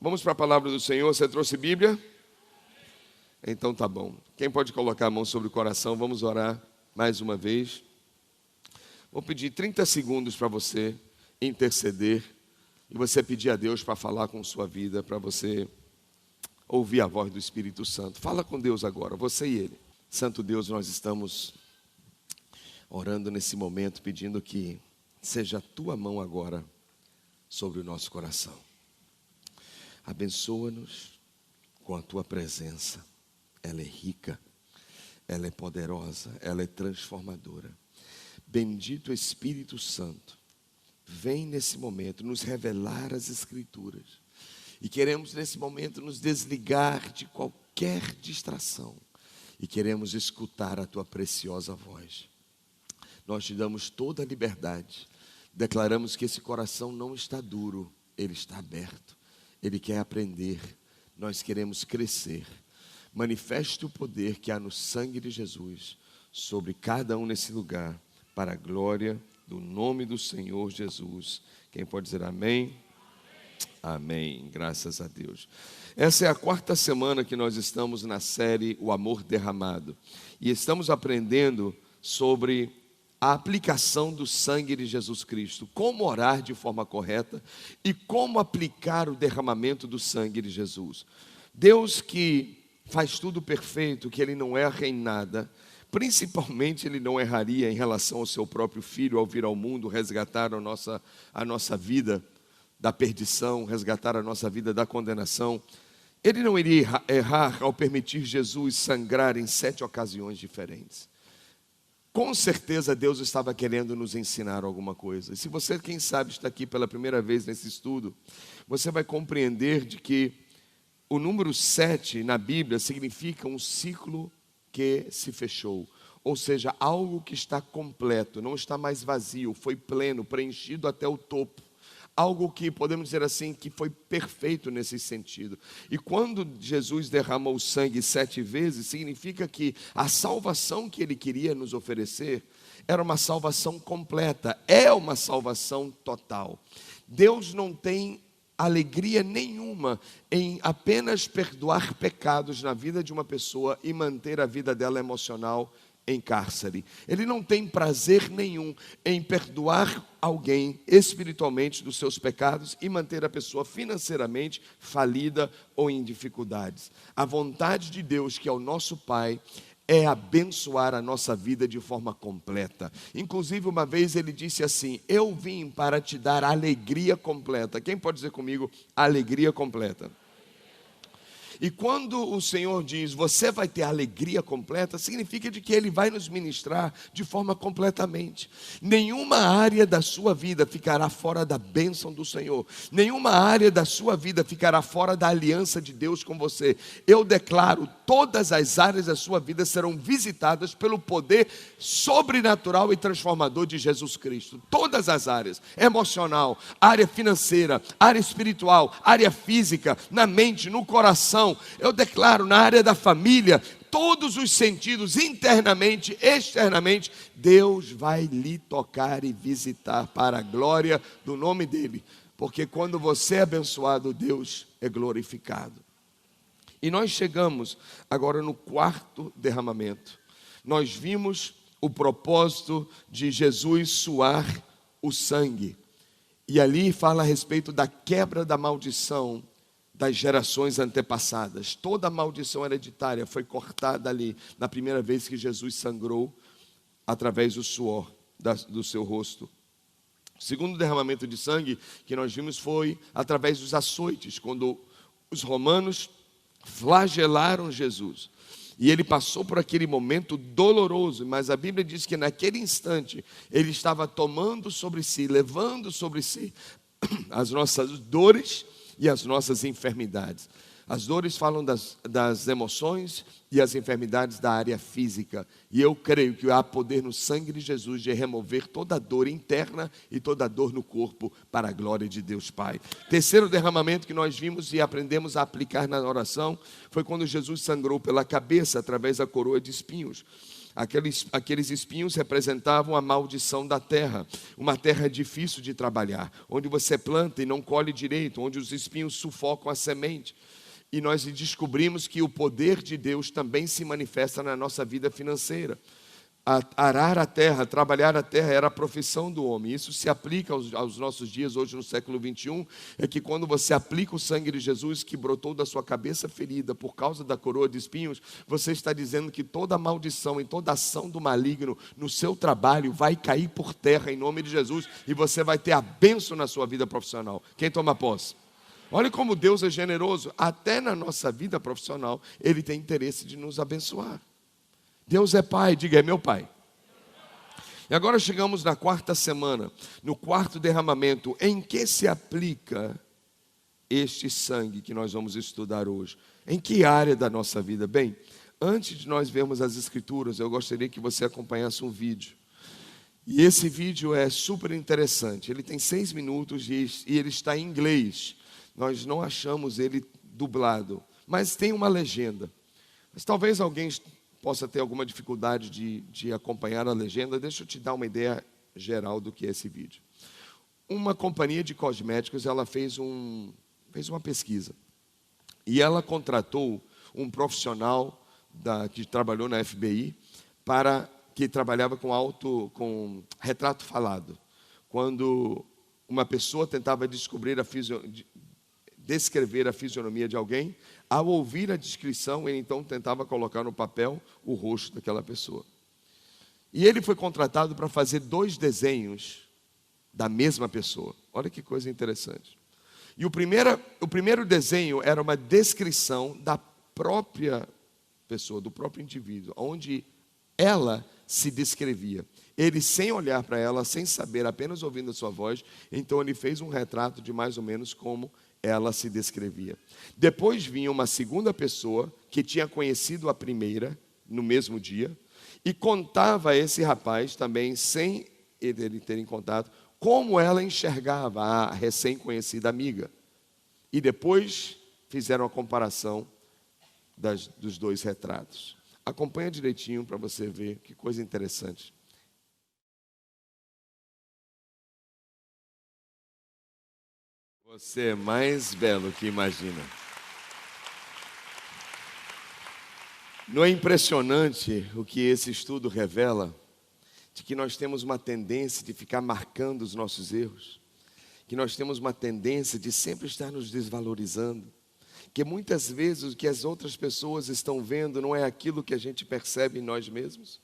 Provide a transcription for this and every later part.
Vamos para a palavra do Senhor. Você trouxe Bíblia? Então tá bom. Quem pode colocar a mão sobre o coração? Vamos orar mais uma vez. Vou pedir 30 segundos para você interceder e você pedir a Deus para falar com sua vida, para você ouvir a voz do Espírito Santo. Fala com Deus agora, você e Ele. Santo Deus, nós estamos orando nesse momento, pedindo que seja a Tua mão agora sobre o nosso coração. Abençoa-nos com a Tua presença. Ela é rica, ela é poderosa, ela é transformadora. Bendito Espírito Santo, vem nesse momento nos revelar as Escrituras. E queremos nesse momento nos desligar de qualquer distração. E queremos escutar a Tua preciosa voz. Nós te damos toda a liberdade. Declaramos que esse coração não está duro, ele está aberto. Ele quer aprender, nós queremos crescer. Manifeste o poder que há no sangue de Jesus sobre cada um nesse lugar, para a glória do nome do Senhor Jesus. Quem pode dizer amém? Amém, graças a Deus. Essa é a 4ª semana que nós estamos na série O Amor Derramado. E estamos aprendendo sobre a aplicação do sangue de Jesus Cristo, como orar de forma correta e como aplicar o derramamento do sangue de Jesus. Deus que faz tudo perfeito, que Ele não erra em nada, principalmente Ele não erraria em relação ao seu próprio Filho ao vir ao mundo, resgatar a nossa vida da perdição, resgatar a nossa vida da condenação. Ele não iria errar ao permitir Jesus sangrar em 7 ocasiões diferentes. Com certeza Deus estava querendo nos ensinar alguma coisa. E se você, quem sabe, está aqui pela primeira vez nesse estudo, você vai compreender de que o número 7 na Bíblia significa um ciclo que se fechou. Ou seja, algo que está completo, não está mais vazio, foi pleno, preenchido até o topo. Algo que podemos dizer assim, que foi perfeito nesse sentido. E quando Jesus derramou o sangue 7 vezes, significa que a salvação que Ele queria nos oferecer era uma salvação completa, é uma salvação total. Deus não tem alegria nenhuma em apenas perdoar pecados na vida de uma pessoa e manter a vida dela emocional em cárcere. Ele não tem prazer nenhum em perdoar alguém espiritualmente dos seus pecados e manter a pessoa financeiramente falida ou em dificuldades. A vontade de Deus, que é o nosso Pai, é abençoar a nossa vida de forma completa. Inclusive, uma vez Ele disse assim: eu vim para te dar alegria completa. Quem pode dizer comigo, alegria completa? E quando o Senhor diz, você vai ter alegria completa, significa de que Ele vai nos ministrar de forma completamente. Nenhuma área da sua vida ficará fora da bênção do Senhor. Nenhuma área da sua vida ficará fora da aliança de Deus com você. Eu declaro, todas as áreas da sua vida serão visitadas pelo poder sobrenatural e transformador de Jesus Cristo. Todas as áreas, emocional, área financeira, área espiritual, área física, na mente, no coração. Eu declaro na área da família, todos os sentidos, internamente, externamente, Deus vai lhe tocar e visitar para a glória do nome dEle. Porque quando você é abençoado, Deus é glorificado. E nós chegamos agora no 4º derramamento. Nós vimos o propósito de Jesus suar o sangue. E ali fala a respeito da quebra da maldição das gerações antepassadas. Toda a maldição hereditária foi cortada ali, na primeira vez que Jesus sangrou, através do suor do seu rosto. O segundo derramamento de sangue que nós vimos foi através dos açoites, quando os romanos flagelaram Jesus. E Ele passou por aquele momento doloroso, mas a Bíblia diz que naquele instante, Ele estava tomando sobre si, levando sobre si as nossas dores e as nossas enfermidades. As dores falam das emoções e as enfermidades da área física. E eu creio que há poder no sangue de Jesus de remover toda dor interna e toda dor no corpo para a glória de Deus Pai. Terceiro derramamento que nós vimos e aprendemos a aplicar na oração foi quando Jesus sangrou pela cabeça através da coroa de espinhos. Aqueles espinhos representavam a maldição da terra, uma terra difícil de trabalhar, onde você planta e não colhe direito, onde os espinhos sufocam a semente. E nós descobrimos que o poder de Deus também se manifesta na nossa vida financeira. Arar a terra, trabalhar a terra era a profissão do homem. Isso se aplica aos nossos dias, hoje no século 21, é que quando você aplica o sangue de Jesus que brotou da sua cabeça ferida por causa da coroa de espinhos, você está dizendo que toda maldição e toda ação do maligno no seu trabalho vai cair por terra em nome de Jesus e você vai ter a bênção na sua vida profissional. Quem toma posse? Olha como Deus é generoso, até na nossa vida profissional, Ele tem interesse de nos abençoar. Deus é Pai, diga, é meu Pai. E agora chegamos na quarta semana, no quarto derramamento. Em que se aplica este sangue que nós vamos estudar hoje? Em que área da nossa vida? Bem, antes de nós vermos as escrituras, eu gostaria que você acompanhasse um vídeo. E esse vídeo é super interessante. Ele tem 6 minutos e ele está em inglês. Nós não achamos ele dublado, mas tem uma legenda. Mas talvez alguém possa ter alguma dificuldade de acompanhar a legenda. Deixa eu te dar uma ideia geral do que é esse vídeo. Uma companhia de cosméticos, ela fez uma pesquisa. E ela contratou um profissional que trabalhou na FBI, que trabalhava com retrato falado. Quando uma pessoa tentava descrever a fisionomia de alguém, ao ouvir a descrição, ele então tentava colocar no papel o rosto daquela pessoa. E ele foi contratado para fazer 2 desenhos da mesma pessoa. Olha que coisa interessante. E o primeiro desenho era uma descrição da própria pessoa, do próprio indivíduo, onde ela se descrevia. Ele, sem olhar para ela, sem saber, apenas ouvindo a sua voz, então ele fez um retrato de mais ou menos como ela se descrevia. Depois vinha uma segunda pessoa que tinha conhecido a primeira no mesmo dia e contava a esse rapaz também, sem ele ter em contato, como ela enxergava a recém-conhecida amiga. E depois fizeram a comparação dos 2 retratos. Acompanha direitinho para você ver que coisa interessante. Você é mais belo que imagina. Não é impressionante o que esse estudo revela? De que nós temos uma tendência de ficar marcando os nossos erros. Que nós temos uma tendência de sempre estar nos desvalorizando. Que muitas vezes o que as outras pessoas estão vendo não é aquilo que a gente percebe em nós mesmos.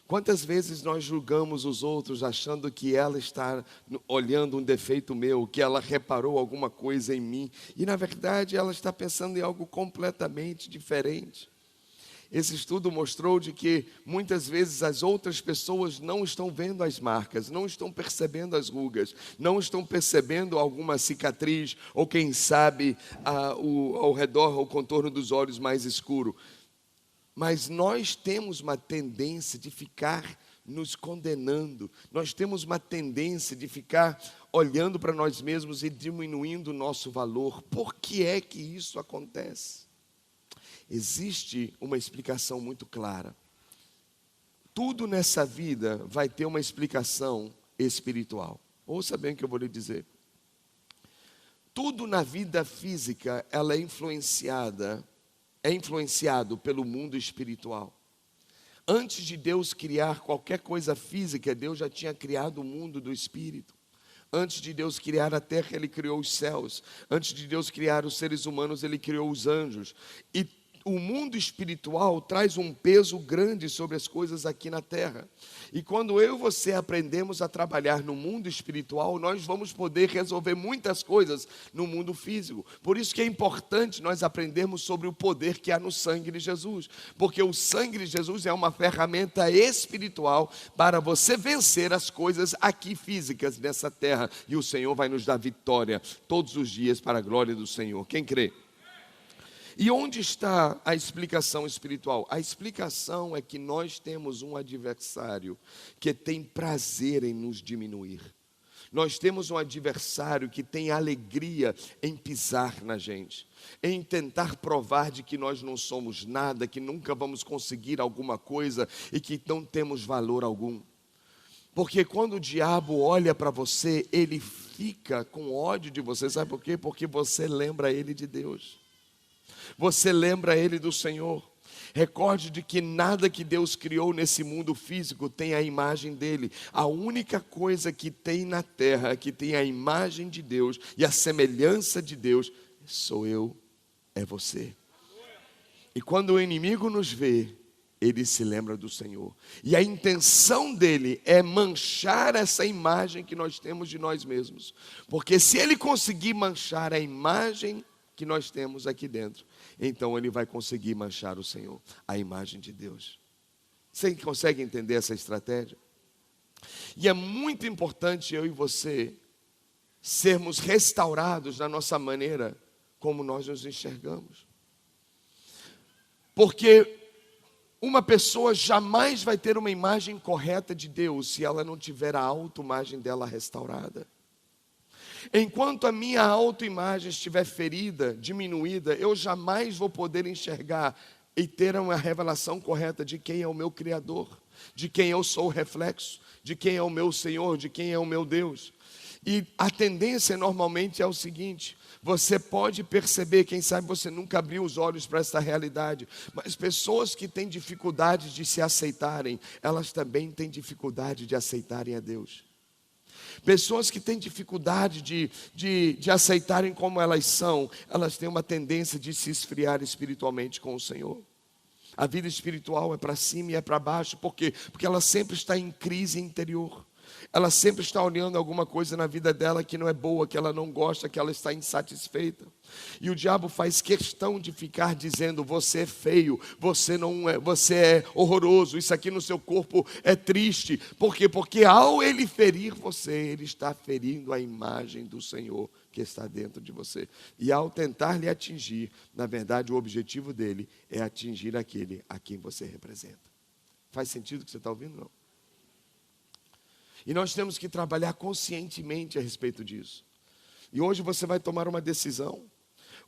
Quantas vezes nós julgamos os outros achando que ela está olhando um defeito meu, que ela reparou alguma coisa em mim, e na verdade ela está pensando em algo completamente diferente. Esse estudo mostrou de que muitas vezes as outras pessoas não estão vendo as marcas, não estão percebendo as rugas, não estão percebendo alguma cicatriz, ou quem sabe ao redor, o contorno dos olhos mais escuro. Mas nós temos uma tendência de ficar nos condenando. Nós temos uma tendência de ficar olhando para nós mesmos e diminuindo o nosso valor. Por que é que isso acontece? Existe uma explicação muito clara. Tudo nessa vida vai ter uma explicação espiritual. Ouça bem o que eu vou lhe dizer. Tudo na vida física, ela é influenciado pelo mundo espiritual. Antes de Deus criar qualquer coisa física, Deus já tinha criado o mundo do espírito. Antes de Deus criar a terra, Ele criou os céus. Antes de Deus criar os seres humanos, Ele criou os anjos. E o mundo espiritual traz um peso grande sobre as coisas aqui na terra. E quando eu e você aprendemos a trabalhar no mundo espiritual, nós vamos poder resolver muitas coisas no mundo físico. Por isso que é importante nós aprendermos sobre o poder que há no sangue de Jesus. Porque o sangue de Jesus é uma ferramenta espiritual para você vencer as coisas aqui físicas nessa terra. E o Senhor vai nos dar vitória todos os dias para a glória do Senhor. Quem crê? E onde está a explicação espiritual? A explicação é que nós temos um adversário que tem prazer em nos diminuir. Nós temos um adversário que tem alegria em pisar na gente, em tentar provar de que nós não somos nada, que nunca vamos conseguir alguma coisa e que não temos valor algum. Porque quando o diabo olha para você, ele fica com ódio de você. Sabe por quê? Porque você lembra ele de Deus. Você lembra ele do Senhor. Recorde de que nada que Deus criou nesse mundo físico tem a imagem dele. A única coisa que tem na terra, que tem a imagem de Deus e a semelhança de Deus, sou eu, é você. E quando o inimigo nos vê, ele se lembra do Senhor. E a intenção dele é manchar essa imagem que nós temos de nós mesmos. Porque se ele conseguir manchar a imagem que nós temos aqui dentro, então ele vai conseguir manchar o Senhor, a imagem de Deus. Você consegue entender essa estratégia? E é muito importante eu e você sermos restaurados na nossa maneira como nós nos enxergamos. Porque uma pessoa jamais vai ter uma imagem correta de Deus se ela não tiver a autoimagem dela restaurada. Enquanto a minha autoimagem estiver ferida, diminuída, eu jamais vou poder enxergar e ter uma revelação correta de quem é o meu Criador, de quem eu sou o reflexo, de quem é o meu Senhor, de quem é o meu Deus. E a tendência normalmente é o seguinte: você pode perceber, quem sabe você nunca abriu os olhos para essa realidade, mas pessoas que têm dificuldade de se aceitarem, elas também têm dificuldade de aceitarem a Deus. Pessoas que têm dificuldade de aceitarem como elas são, elas têm uma tendência de se esfriar espiritualmente com o Senhor. A vida espiritual é para cima e é para baixo. Por quê? Porque ela sempre está em crise interior. Ela sempre está olhando alguma coisa na vida dela que não é boa, que ela não gosta, que ela está insatisfeita. E o diabo faz questão de ficar dizendo: você é feio, você não é, você é horroroso, isso aqui no seu corpo é triste. Por quê? Porque ao ele ferir você, ele está ferindo a imagem do Senhor que está dentro de você. E ao tentar lhe atingir, na verdade o objetivo dele é atingir aquele a quem você representa. Faz sentido o que você está ouvindo? Não? E nós temos que trabalhar conscientemente a respeito disso. E hoje você vai tomar uma decisão.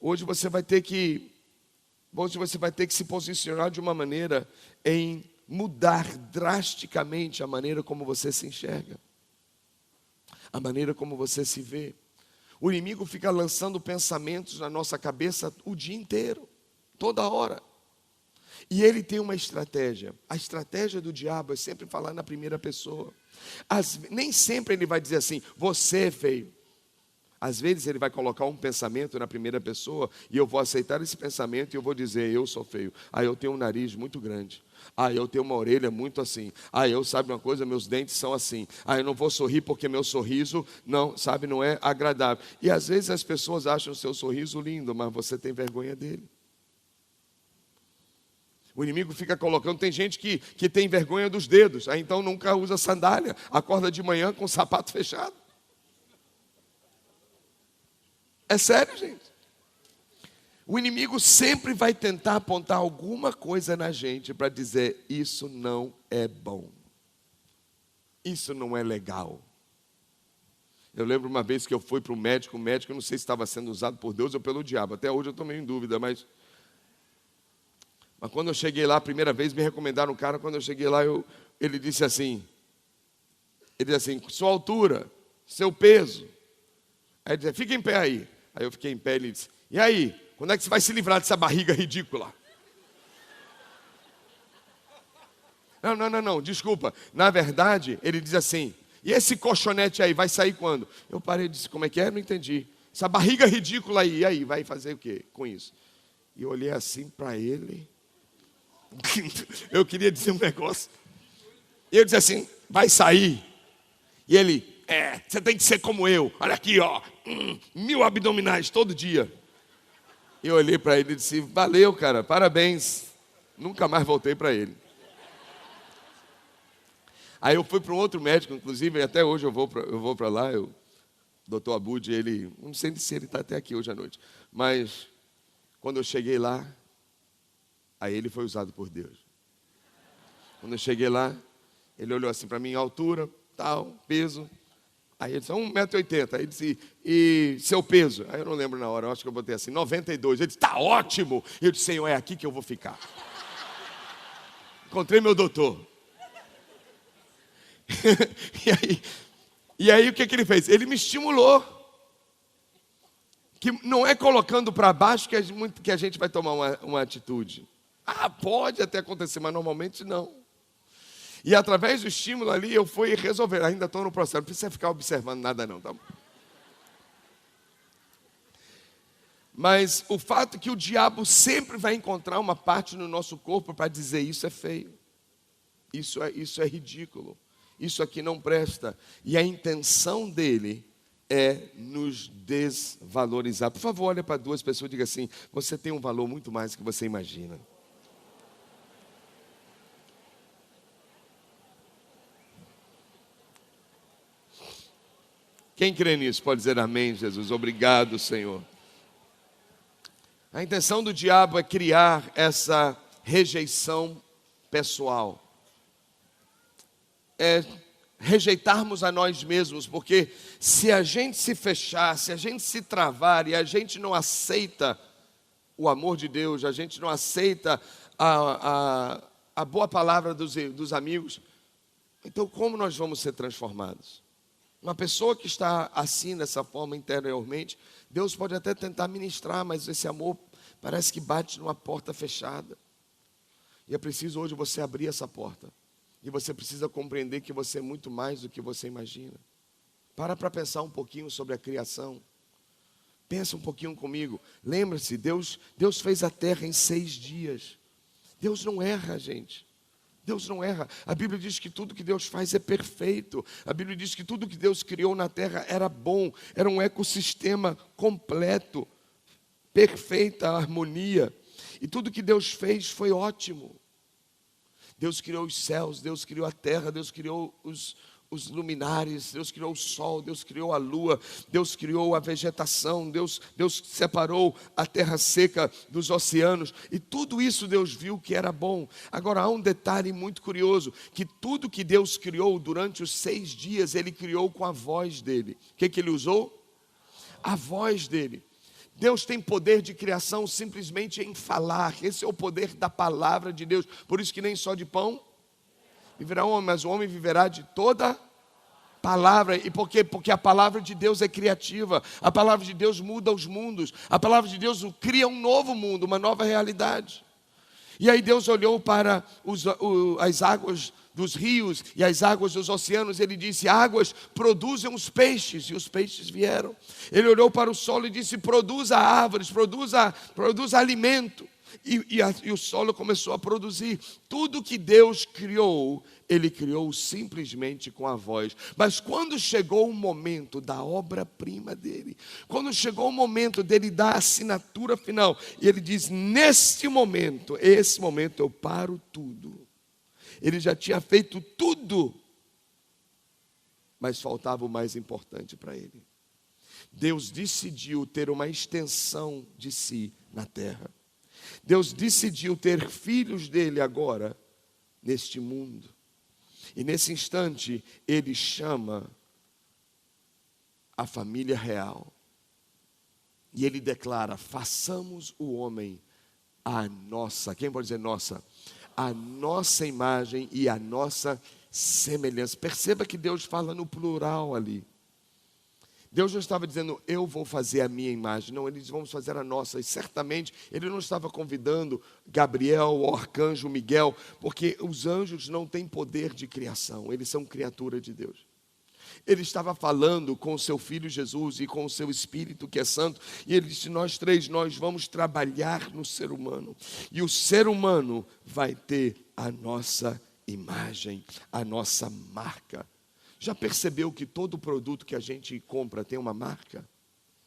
Hoje você vai ter que se posicionar de uma maneira em mudar drasticamente a maneira como você se enxerga, a maneira como você se vê. O inimigo fica lançando pensamentos na nossa cabeça o dia inteiro, toda hora. E ele tem uma estratégia. A estratégia do diabo é sempre falar na primeira pessoa. Nem sempre ele vai dizer assim: você é feio. Às vezes ele vai colocar um pensamento na primeira pessoa e eu vou aceitar esse pensamento e eu vou dizer: eu sou feio. Eu tenho um nariz muito grande. Eu tenho uma orelha muito assim. Eu, sabe uma coisa, meus dentes são assim. Eu não vou sorrir porque meu sorriso não é agradável. E às vezes as pessoas acham o seu sorriso lindo, mas você tem vergonha dele. O inimigo fica colocando, tem gente que tem vergonha dos dedos, então nunca usa sandália, acorda de manhã com o sapato fechado. É sério, gente. O inimigo sempre vai tentar apontar alguma coisa na gente para dizer: isso não é bom, isso não é legal. Eu lembro uma vez que eu fui para o médico eu não sei se estava sendo usado por Deus ou pelo diabo, até hoje eu estou meio em dúvida, mas quando eu cheguei lá a primeira vez, me recomendaram um cara. Quando eu cheguei lá, ele disse assim, sua altura, seu peso. Aí ele disse: fica em pé aí. Aí eu fiquei em pé e ele disse: e aí, quando é que você vai se livrar dessa barriga ridícula? Não, desculpa. Na verdade, ele diz assim: e esse colchonete aí, vai sair quando? Eu parei e disse: como é que é? Não entendi. Essa barriga ridícula aí, e aí, vai fazer o quê com isso? E eu olhei assim para ele. Eu queria dizer um negócio. E eu disse assim: vai sair. E ele: você tem que ser como eu. Olha aqui, 1000 abdominais todo dia. Eu olhei para ele e disse: valeu, cara, parabéns. Nunca mais voltei para ele. Aí eu fui para um outro médico, inclusive, até hoje eu vou para lá. O doutor Abud, ele, não sei se ele está até aqui hoje à noite, mas quando eu cheguei lá, aí ele foi usado por Deus. Quando eu cheguei lá, ele olhou assim para mim: altura, tal, peso. Aí ele disse, 1,80 m. Aí ele disse, e seu peso? Aí eu não lembro na hora, eu acho que eu botei assim, 92. Ele disse, está ótimo. Eu disse, Senhor, é aqui que eu vou ficar. Encontrei meu doutor. e aí o que ele fez? Ele me estimulou. Que não é colocando para baixo que a gente vai tomar uma atitude. Pode até acontecer, mas normalmente não. E através do estímulo ali, eu fui resolver. Ainda estou no processo, não precisa ficar observando nada não, tá bom? Mas o fato é que o diabo sempre vai encontrar uma parte no nosso corpo para dizer, isso é feio. Isso é ridículo. Isso aqui não presta. E a intenção dele é nos desvalorizar. Por favor, olha para duas pessoas e diga assim, você tem um valor muito mais do que você imagina. Quem crê nisso pode dizer amém, Jesus. Obrigado, Senhor. A intenção do diabo é criar essa rejeição pessoal. É rejeitarmos a nós mesmos, porque se a gente se fechar, se a gente se travar e a gente não aceita o amor de Deus, a gente não aceita a boa palavra dos amigos, então como nós vamos ser transformados? Uma pessoa que está assim, dessa forma interiormente, Deus pode até tentar ministrar, mas esse amor parece que bate numa porta fechada. E é preciso hoje você abrir essa porta. E você precisa compreender que você é muito mais do que você imagina. Para pensar um pouquinho sobre a criação. Pensa um pouquinho comigo. Lembra-se, Deus fez a terra em 6 dias. Deus não erra, gente. Deus não erra. A Bíblia diz que tudo que Deus faz é perfeito. A Bíblia diz que tudo que Deus criou na terra era bom. Era um ecossistema completo. Perfeita harmonia. E tudo que Deus fez foi ótimo. Deus criou os céus, Deus criou a terra, Deus criou os luminares, Deus criou o sol, Deus criou a lua, Deus criou a vegetação, Deus separou a terra seca dos oceanos, e tudo isso Deus viu que era bom. Agora há um detalhe muito curioso, que tudo que Deus criou durante os 6 dias, Ele criou com a voz dele. O que Ele usou? A voz dele. Deus tem poder de criação simplesmente em falar. Esse é o poder da palavra de Deus. Por isso que nem só de pão viverá o homem, mas o homem viverá de toda palavra. E por quê? Porque a palavra de Deus é criativa. A palavra de Deus muda os mundos. A palavra de Deus cria um novo mundo, uma nova realidade. E aí Deus olhou para as águas dos rios e as águas dos oceanos, Ele disse, águas produzem os peixes, e os peixes vieram. Ele olhou para o solo e disse, produza árvores, produza alimento. E o solo começou a produzir. Tudo que Deus criou, Ele criou simplesmente com a voz. Mas quando chegou o momento da obra-prima dele, quando chegou o momento dele dar a assinatura final, e Ele diz, esse momento eu paro tudo. Ele já tinha feito tudo, mas faltava o mais importante para ele. Deus decidiu ter uma extensão de si na terra. Deus decidiu ter filhos dele agora, neste mundo. E nesse instante, Ele chama a família real. E Ele declara, façamos o homem a nossa, quem pode dizer nossa? A nossa imagem e a nossa semelhança. Perceba que Deus fala no plural ali. Deus não estava dizendo, eu vou fazer a minha imagem. Não, Ele diz, vamos fazer a nossa. E certamente, Ele não estava convidando Gabriel, o arcanjo Miguel, porque os anjos não têm poder de criação. Eles são criatura de Deus. Ele estava falando com o seu Filho Jesus e com o seu Espírito que é santo. E Ele disse, nós vamos trabalhar no ser humano. E o ser humano vai ter a nossa imagem, a nossa marca. Já percebeu que todo produto que a gente compra tem uma marca?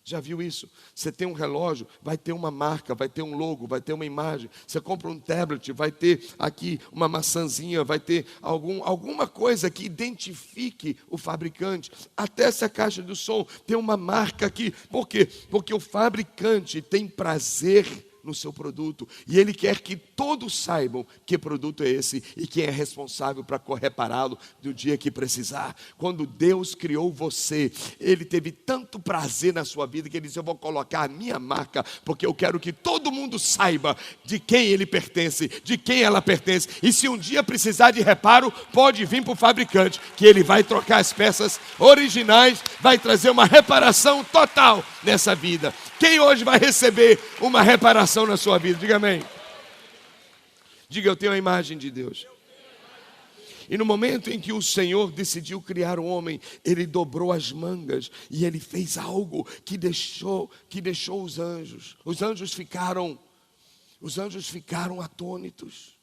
Já viu isso? Você tem um relógio, vai ter uma marca, vai ter um logo, vai ter uma imagem. Você compra um tablet, vai ter aqui uma maçãzinha, vai ter alguma coisa que identifique o fabricante. Até essa caixa do som tem uma marca aqui. Por quê? Porque o fabricante tem prazer no seu produto. E Ele quer que todos saibam que produto é esse e quem é responsável para repará-lo no dia que precisar. Quando Deus criou você, Ele teve tanto prazer na sua vida que Ele disse: eu vou colocar a minha marca, porque eu quero que todo mundo saiba de quem ele pertence, de quem ela pertence. E se um dia precisar de reparo, pode vir para o fabricante, que ele vai trocar as peças originais, vai trazer uma reparação total nessa vida. Quem hoje vai receber uma reparação na sua vida? Diga amém. Diga: eu tenho a imagem de Deus. E no momento em que o Senhor decidiu criar o homem, Ele dobrou as mangas e Ele fez algo que deixou os anjos. Os anjos ficaram atônitos,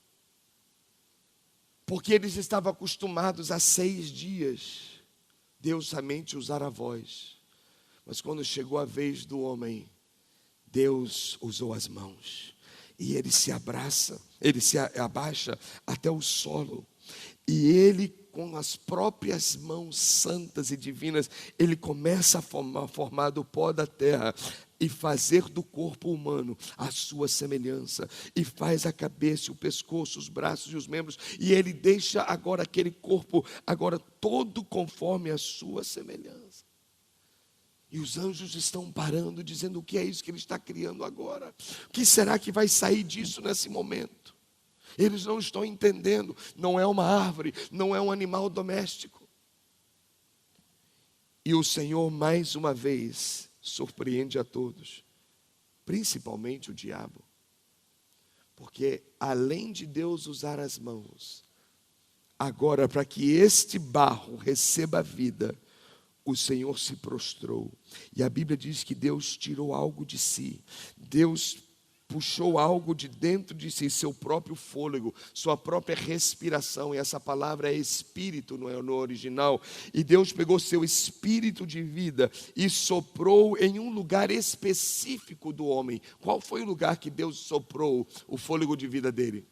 porque eles estavam acostumados a 6 dias Deus somente usar a voz. Mas quando chegou a vez do homem, Deus usou as mãos. E ele se abaixa até o solo. E ele, com as próprias mãos santas e divinas, ele começa a formar do pó da terra e fazer do corpo humano a sua semelhança. E faz a cabeça, o pescoço, os braços e os membros. E ele deixa agora aquele corpo, agora todo conforme a sua semelhança. E os anjos estão parando, dizendo: o que é isso que ele está criando agora? O que será que vai sair disso nesse momento? Eles não estão entendendo. Não é uma árvore, não é um animal doméstico. E o Senhor, mais uma vez, surpreende a todos, principalmente o diabo. Porque além de Deus usar as mãos, agora para que este barro receba vida, o Senhor se prostrou. E a Bíblia diz que Deus tirou algo de si. Deus puxou algo de dentro de si, seu próprio fôlego, sua própria respiração. E essa palavra é espírito no original. E Deus pegou seu espírito de vida e soprou em um lugar específico do homem. Qual foi o lugar que Deus soprou o fôlego de vida dele?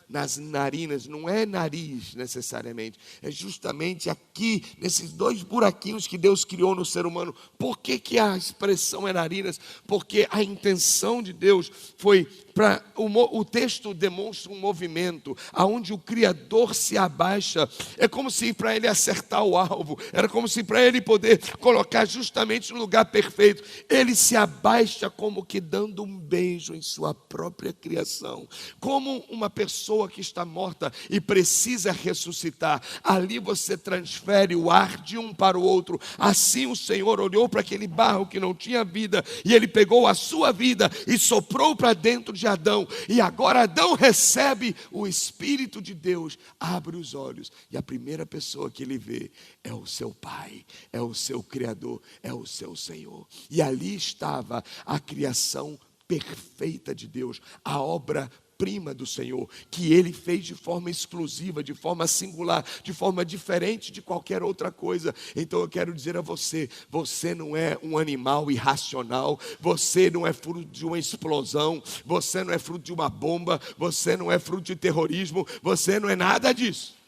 Nas narinas. Não é nariz necessariamente, é justamente aqui, nesses 2 buraquinhos que Deus criou no ser humano. Por que a expressão é narinas? Porque a intenção de Deus foi para o texto demonstra um movimento aonde o Criador se abaixa. É como se para ele acertar o alvo, era como se para ele poder colocar justamente no lugar perfeito, ele se abaixa como que dando um beijo em sua própria criação, como uma pessoa que está morta e precisa ressuscitar. Ali você transfere o ar de um para o outro. Assim o Senhor olhou para aquele barro que não tinha vida e ele pegou a sua vida e soprou para dentro de Adão. E agora Adão recebe o Espírito de Deus, abre os olhos e a primeira pessoa que ele vê é o seu Pai, é o seu Criador, é o seu Senhor. E ali estava a criação perfeita de Deus, a obra-prima do Senhor, que Ele fez de forma exclusiva, de forma singular, de forma diferente de qualquer outra coisa. Então eu quero dizer a você, você não é um animal irracional, você não é fruto de uma explosão, você não é fruto de uma bomba, você não é fruto de terrorismo, você não é nada disso.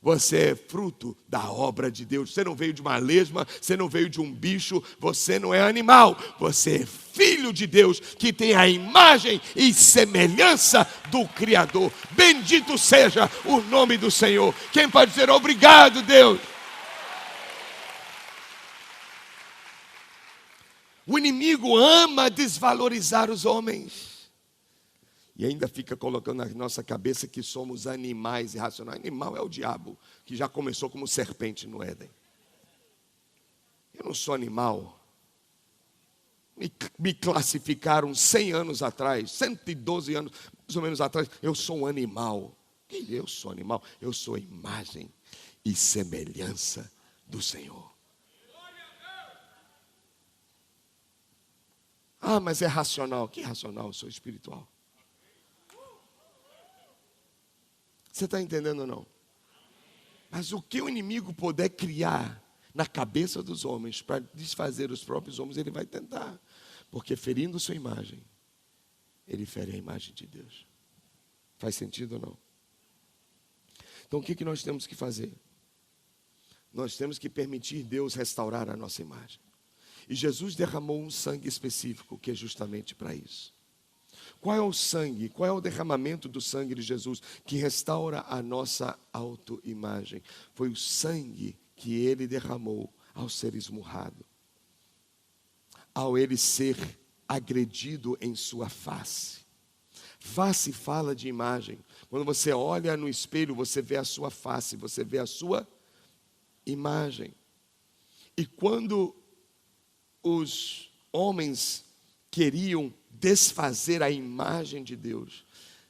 Você é fruto da obra de Deus. Você não veio de uma lesma, você não veio de um bicho, você não é animal. Você é filho de Deus, que tem a imagem e semelhança do Criador. Bendito seja o nome do Senhor. Quem pode dizer obrigado, Deus? O inimigo ama desvalorizar os homens. E ainda fica colocando na nossa cabeça que somos animais irracionais. Animal é o diabo, que já começou como serpente no Éden. Eu não sou animal. Me classificaram 100 anos atrás, 112 anos mais ou menos atrás. Eu sou um animal. E eu sou animal? Eu sou imagem e semelhança do Senhor. Ah, mas é racional. Que racional? Eu sou espiritual. Você está entendendo ou não? Mas o que o inimigo puder criar na cabeça dos homens para desfazer os próprios homens, ele vai tentar. Porque ferindo sua imagem, ele fere a imagem de Deus. Faz sentido ou não? Então o que nós temos que fazer? Nós temos que permitir Deus restaurar a nossa imagem. E Jesus derramou um sangue específico, que é justamente para isso. Qual é o sangue? Qual é o derramamento do sangue de Jesus que restaura a nossa autoimagem? Foi o sangue que ele derramou ao ser esmurrado, ao ele ser agredido em sua face. Face fala de imagem. Quando você olha no espelho, você vê a sua face, você vê a sua imagem. E quando os homens queriam desfazer a imagem de Deus,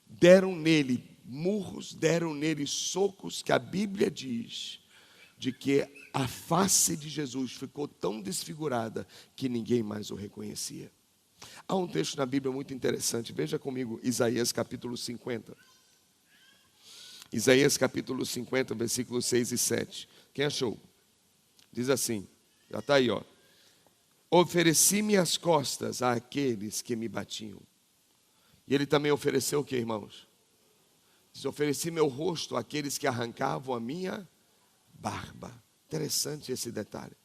deram nele murros, deram nele socos, que a Bíblia diz de que a face de Jesus ficou tão desfigurada que ninguém mais o reconhecia. Há um texto na Bíblia muito interessante, veja comigo, Isaías capítulo 50. Isaías capítulo 50, versículos 6 e 7. Quem achou? Diz assim, já está aí, ó. Ofereci minhas costas àqueles que me batiam. E ele também ofereceu o que, irmãos? Diz, ofereci meu rosto àqueles que arrancavam a minha barba. Interessante esse detalhe.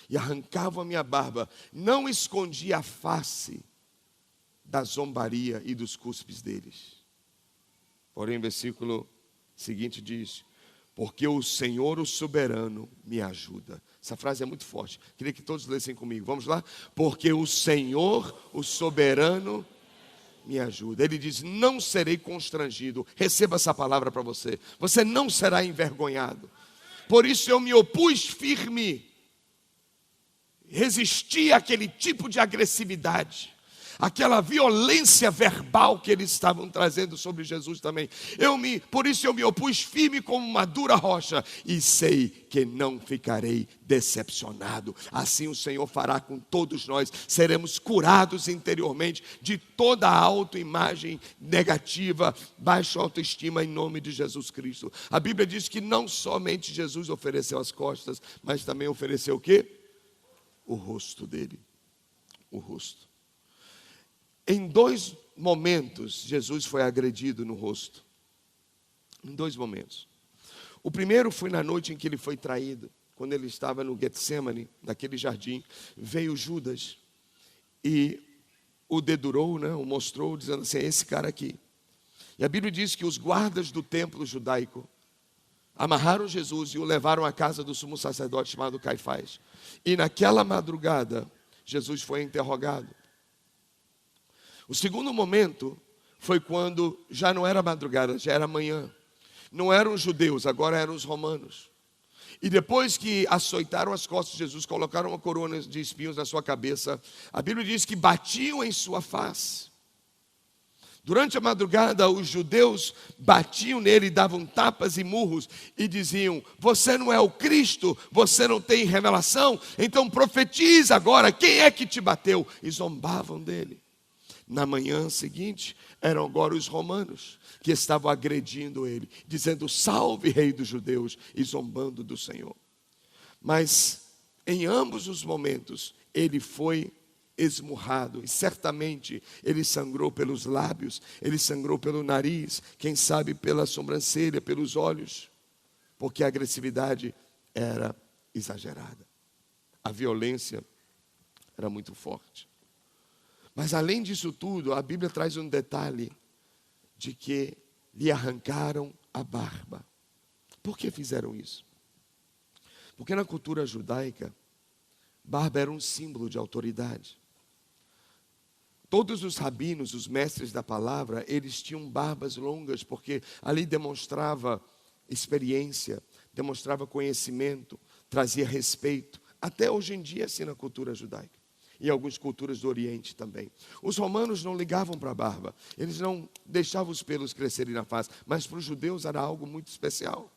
E arrancavam a minha barba. Não escondi a face da zombaria e dos cuspes deles. Porém, o versículo seguinte diz, porque o Senhor, o soberano, me ajuda. Essa frase é muito forte. Queria que todos lessem comigo. Vamos lá? Porque o Senhor, o soberano, me ajuda. Ele diz, não serei constrangido. Receba essa palavra para você. Você não será envergonhado. Por isso eu me opus firme. Resisti àquele tipo de agressividade, aquela violência verbal que eles estavam trazendo sobre Jesus também. Por isso eu me opus firme como uma dura rocha e sei que não ficarei decepcionado. Assim o Senhor fará com todos nós. Seremos curados interiormente de toda a autoimagem negativa, baixa autoestima em nome de Jesus Cristo. A Bíblia diz que não somente Jesus ofereceu as costas, mas também ofereceu o quê? O rosto dele. O rosto. Em 2 momentos, Jesus foi agredido no rosto. Em 2 momentos. O primeiro foi na noite em que ele foi traído. Quando ele estava no Getsemane, naquele jardim, veio Judas e o dedurou, né, o mostrou, dizendo assim, é esse cara aqui. E a Bíblia diz que os guardas do templo judaico amarraram Jesus e o levaram à casa do sumo sacerdote chamado Caifás. E naquela madrugada, Jesus foi interrogado. O segundo momento foi quando já não era madrugada, já era manhã. Não eram os judeus, agora eram os romanos. E depois que açoitaram as costas de Jesus, colocaram uma corona de espinhos na sua cabeça, a Bíblia diz que batiam em sua face. Durante a madrugada, os judeus batiam nele, davam tapas e murros e diziam, você não é o Cristo, você não tem revelação, então profetiza agora, quem é que te bateu? E zombavam dele. Na manhã seguinte, eram agora os romanos que estavam agredindo ele, dizendo, salve rei dos judeus, e zombando do Senhor. Mas em ambos os momentos, ele foi esmurrado, e certamente ele sangrou pelos lábios, ele sangrou pelo nariz, quem sabe pela sobrancelha, pelos olhos, porque a agressividade era exagerada, a violência era muito forte. Mas além disso tudo, a Bíblia traz um detalhe de que lhe arrancaram a barba. Por que fizeram isso? Porque na cultura judaica, barba era um símbolo de autoridade. Todos os rabinos, os mestres da palavra, eles tinham barbas longas, porque ali demonstrava experiência, demonstrava conhecimento, trazia respeito. Até hoje em dia, assim, na cultura judaica. E algumas culturas do Oriente também. Os romanos não ligavam para a barba. Eles não deixavam os pelos crescerem na face. Mas para os judeus era algo muito especial.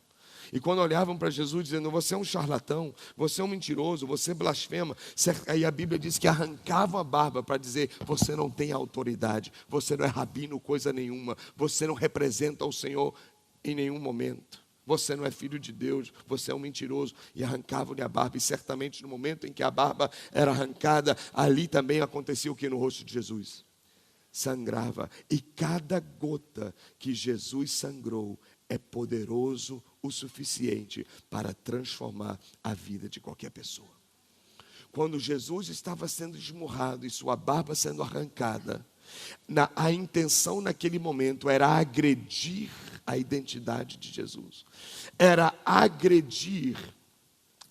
E quando olhavam para Jesus dizendo, você é um charlatão, você é um mentiroso, você blasfema. Aí a Bíblia diz que arrancavam a barba para dizer, você não tem autoridade, você não é rabino, coisa nenhuma, você não representa o Senhor em nenhum momento. Você não é filho de Deus, você é um mentiroso. E arrancavam-lhe a barba. E certamente no momento em que a barba era arrancada, ali também acontecia o que no rosto de Jesus? Sangrava. E cada gota que Jesus sangrou é poderoso o suficiente para transformar a vida de qualquer pessoa. Quando Jesus estava sendo esmurrado e sua barba sendo arrancada, A intenção naquele momento era agredir a identidade de Jesus, era agredir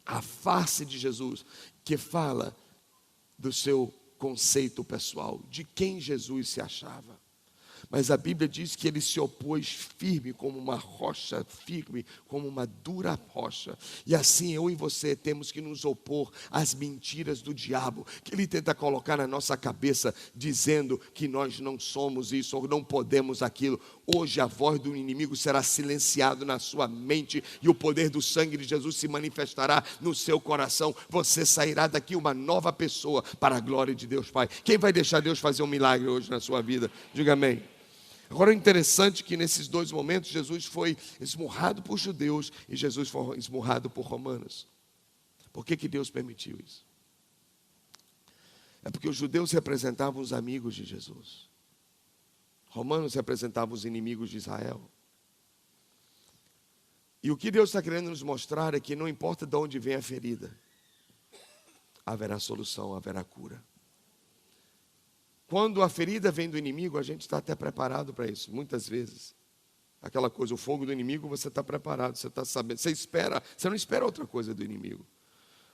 a face de Jesus, que fala do seu conceito pessoal, de quem Jesus se achava. Mas a Bíblia diz que ele se opôs firme como uma rocha, firme como uma dura rocha. E assim eu e você temos que nos opor às mentiras do diabo, que ele tenta colocar na nossa cabeça, dizendo que nós não somos isso ou não podemos aquilo. Hoje a voz do inimigo será silenciada na sua mente e o poder do sangue de Jesus se manifestará no seu coração. Você sairá daqui uma nova pessoa para a glória de Deus Pai. Quem vai deixar Deus fazer um milagre hoje na sua vida? Diga amém. Agora é interessante que nesses dois momentos Jesus foi esmurrado por judeus e Jesus foi esmurrado por romanos. Por que Deus permitiu isso? É porque os judeus representavam os amigos de Jesus. Romanos representavam os inimigos de Israel. E o que Deus está querendo nos mostrar é que não importa de onde vem a ferida, haverá solução, haverá cura. Quando a ferida vem do inimigo, a gente está até preparado para isso, muitas vezes. Aquela coisa, o fogo do inimigo, você está preparado, você está sabendo, você não espera outra coisa do inimigo.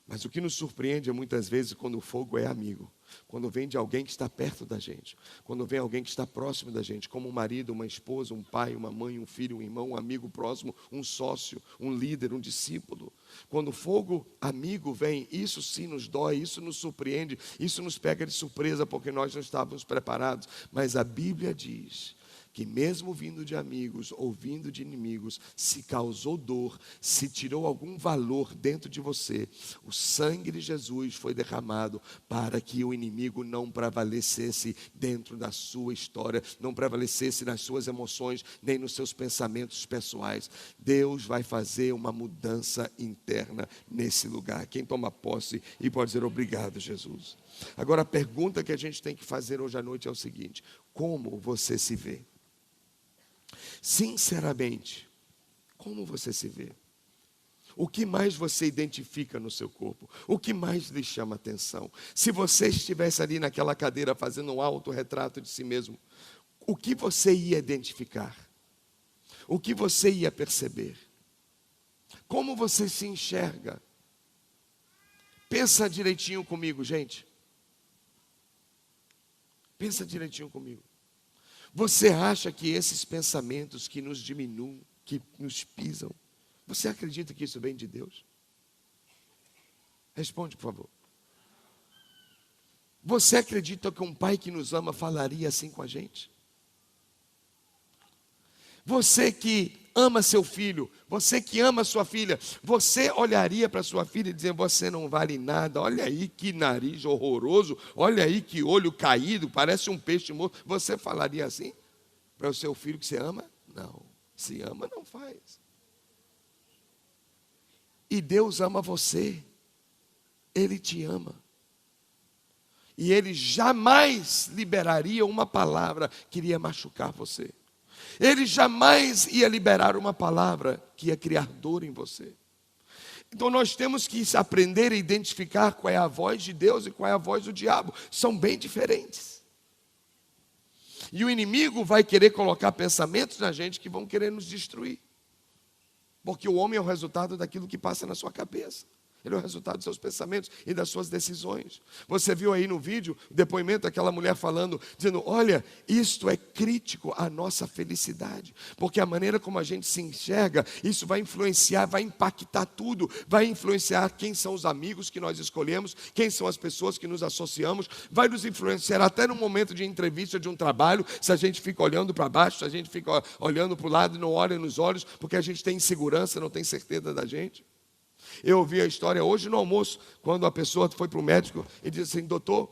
Mas o que nos surpreende é muitas vezes quando o fogo é amigo, quando vem de alguém que está perto da gente, quando vem alguém que está próximo da gente, como um marido, uma esposa, um pai, uma mãe, um filho, um irmão, um amigo próximo, um sócio, um líder, um discípulo. Quando o fogo amigo vem, isso sim nos dói, isso nos surpreende, isso nos pega de surpresa porque nós não estávamos preparados. Mas a Bíblia diz que mesmo vindo de amigos ou vindo de inimigos, se causou dor, se tirou algum valor dentro de você, o sangue de Jesus foi derramado para que o inimigo não prevalecesse dentro da sua história, não prevalecesse nas suas emoções, nem nos seus pensamentos pessoais. Deus vai fazer uma mudança interna nesse lugar. Quem toma posse e pode dizer obrigado, Jesus. Agora a pergunta que a gente tem que fazer hoje à noite é o seguinte: como você se vê? Sinceramente, como você se vê? O que mais você identifica no seu corpo? O que mais lhe chama atenção? Se você estivesse ali naquela cadeira fazendo um autorretrato de si mesmo, o que você ia identificar? O que você ia perceber? Como você se enxerga? Pensa direitinho comigo, gente. Pensa direitinho comigo. Você acha que esses pensamentos que nos diminuem, que nos pisam, você acredita que isso vem de Deus? Responde, por favor. Você acredita que um pai que nos ama falaria assim com a gente? Você que ama seu filho, você que ama sua filha, você olharia para sua filha e dizer: você não vale nada, olha aí que nariz horroroso, olha aí que olho caído, parece um peixe morto. Você falaria assim para o seu filho que você ama? Não, se ama não faz. E Deus ama você, Ele te ama. E Ele jamais liberaria uma palavra que iria machucar você. Ele jamais ia liberar uma palavra que ia criar dor em você. Então nós temos que aprender a identificar qual é a voz de Deus e qual é a voz do diabo. São bem diferentes. E o inimigo vai querer colocar pensamentos na gente que vão querer nos destruir. Porque o homem é o resultado daquilo que passa na sua cabeça. Ele é o resultado dos seus pensamentos e das suas decisões. Você viu aí no vídeo o depoimento daquela mulher falando, dizendo: olha, isto é crítico à nossa felicidade, porque a maneira como a gente se enxerga, isso vai influenciar, vai impactar tudo, vai influenciar quem são os amigos que nós escolhemos, quem são as pessoas que nos associamos, vai nos influenciar até no momento de entrevista de um trabalho, se a gente fica olhando para baixo, se a gente fica olhando para o lado e não olha nos olhos, porque a gente tem insegurança, não tem certeza da gente. Eu ouvi a história hoje no almoço, quando a pessoa foi para o médico e disse assim: doutor,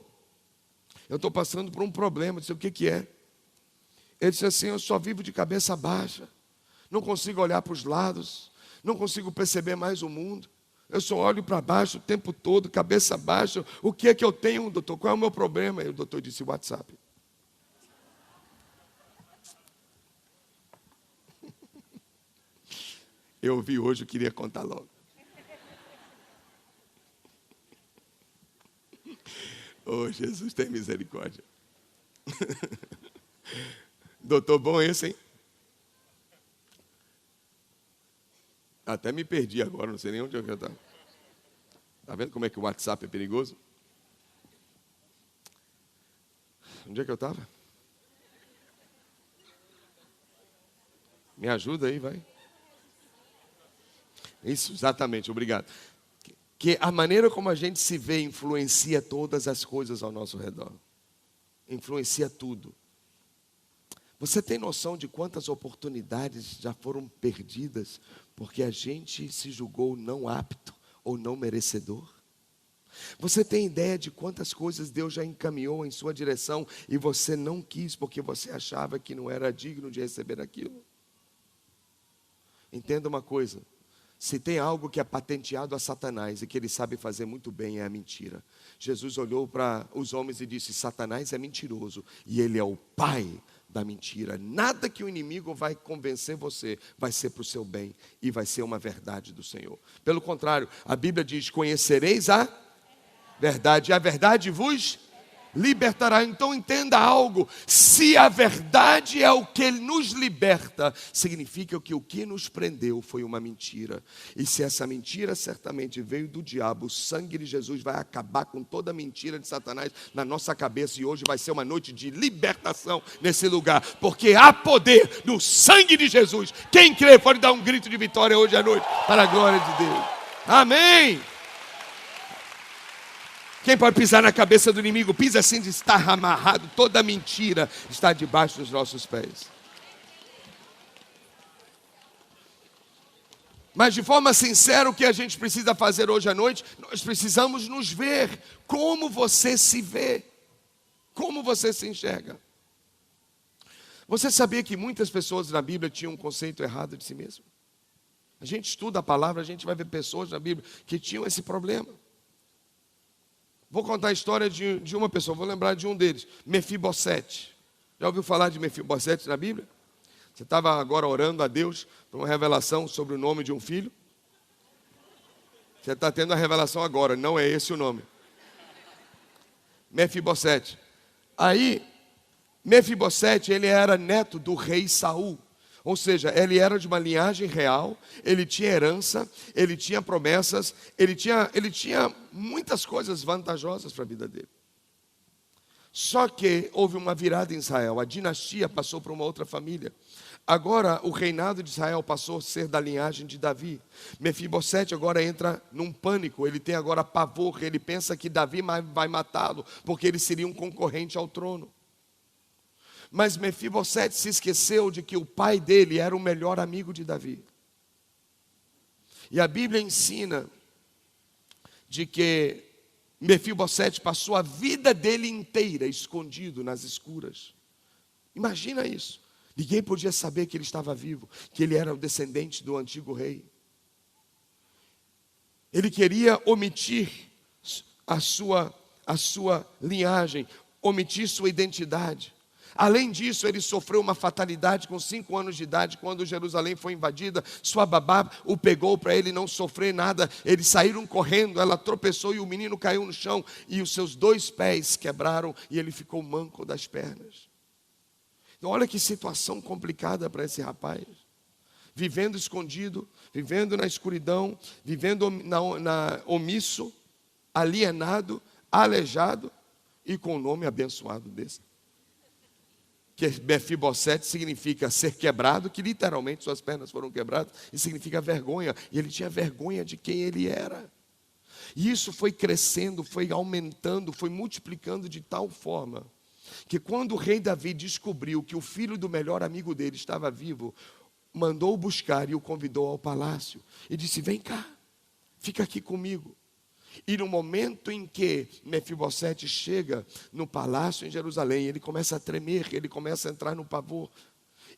eu estou passando por um problema. Eu disse: o que é? Ele disse assim: eu só vivo de cabeça baixa, não consigo olhar para os lados, não consigo perceber mais o mundo, eu só olho para baixo o tempo todo, cabeça baixa. O que é que eu tenho, doutor? Qual é o meu problema? E o doutor disse: WhatsApp. Eu ouvi hoje, eu queria contar logo. Oh, Jesus, tem misericórdia. Doutor bom esse, hein? Até me perdi agora, não sei nem onde eu estava. Está vendo como é que o WhatsApp é perigoso? Onde é que eu estava? Me ajuda aí, vai. Isso, exatamente, obrigado. Que a maneira como a gente se vê influencia todas as coisas ao nosso redor. Influencia tudo. Você tem noção de quantas oportunidades já foram perdidas porque a gente se julgou não apto ou não merecedor? Você tem ideia de quantas coisas Deus já encaminhou em sua direção e você não quis porque você achava que não era digno de receber aquilo? Entenda uma coisa. Se tem algo que é patenteado a Satanás e que ele sabe fazer muito bem, é a mentira. Jesus olhou para os homens e disse: Satanás é mentiroso e ele é o pai da mentira. Nada que o inimigo vai convencer você vai ser para o seu bem e vai ser uma verdade do Senhor. Pelo contrário, a Bíblia diz: conhecereis a verdade, e a verdade vos libertará. Então entenda algo: se a verdade é o que nos liberta, significa que o que nos prendeu foi uma mentira. E se essa mentira certamente veio do diabo, o sangue de Jesus vai acabar com toda a mentira de Satanás na nossa cabeça. E hoje vai ser uma noite de libertação nesse lugar, porque há poder no sangue de Jesus. Quem crê pode dar um grito de vitória hoje à noite, para a glória de Deus. Amém. Quem pode pisar na cabeça do inimigo, pisa assim de estar amarrado. Toda mentira está debaixo dos nossos pés. Mas de forma sincera, o que a gente precisa fazer hoje à noite, nós precisamos nos ver. Como você se vê? Como você se enxerga? Você sabia que muitas pessoas na Bíblia tinham um conceito errado de si mesmo? A gente estuda a palavra, a gente vai ver pessoas na Bíblia que tinham esse problema. Vou contar a história de uma pessoa, vou lembrar de um deles, Mefibosete. Já ouviu falar de Mefibosete na Bíblia? Você estava agora orando a Deus por uma revelação sobre o nome de um filho? Você está tendo a revelação agora, não é esse o nome. Mefibosete. Aí, Mefibosete, ele era neto do rei Saul. Ou seja, ele era de uma linhagem real, ele tinha herança, ele tinha promessas, ele tinha muitas coisas vantajosas para a vida dele. Só que houve uma virada em Israel, a dinastia passou para uma outra família. Agora o reinado de Israel passou a ser da linhagem de Davi. Mefibosete agora entra num pânico, ele tem agora pavor, ele pensa que Davi vai matá-lo, porque ele seria um concorrente ao trono. Mas Mefibosete se esqueceu de que o pai dele era o melhor amigo de Davi. E a Bíblia ensina de que Mefibosete passou a vida dele inteira escondido nas escuras. Imagina isso. Ninguém podia saber que ele estava vivo, que ele era o descendente do antigo rei. Ele queria omitir a sua linhagem, omitir sua identidade. Além disso, ele sofreu uma fatalidade com 5 anos de idade, quando Jerusalém foi invadida. Sua babá o pegou para ele não sofrer nada. Eles saíram correndo, ela tropeçou e o menino caiu no chão. E os seus 2 pés quebraram e ele ficou manco das pernas. Então olha que situação complicada para esse rapaz. Vivendo escondido, vivendo na escuridão, vivendo omisso, alienado, aleijado e com um nome abençoado desse. Que Mefibosete significa ser quebrado, que literalmente suas pernas foram quebradas, e significa vergonha, e ele tinha vergonha de quem ele era. E isso foi crescendo, foi aumentando, foi multiplicando de tal forma, que quando o rei Davi descobriu que o filho do melhor amigo dele estava vivo, mandou-o buscar e o convidou ao palácio, e disse: vem cá, fica aqui comigo. E no momento em que Mefibosete chega no palácio em Jerusalém, ele começa a tremer, ele começa a entrar no pavor.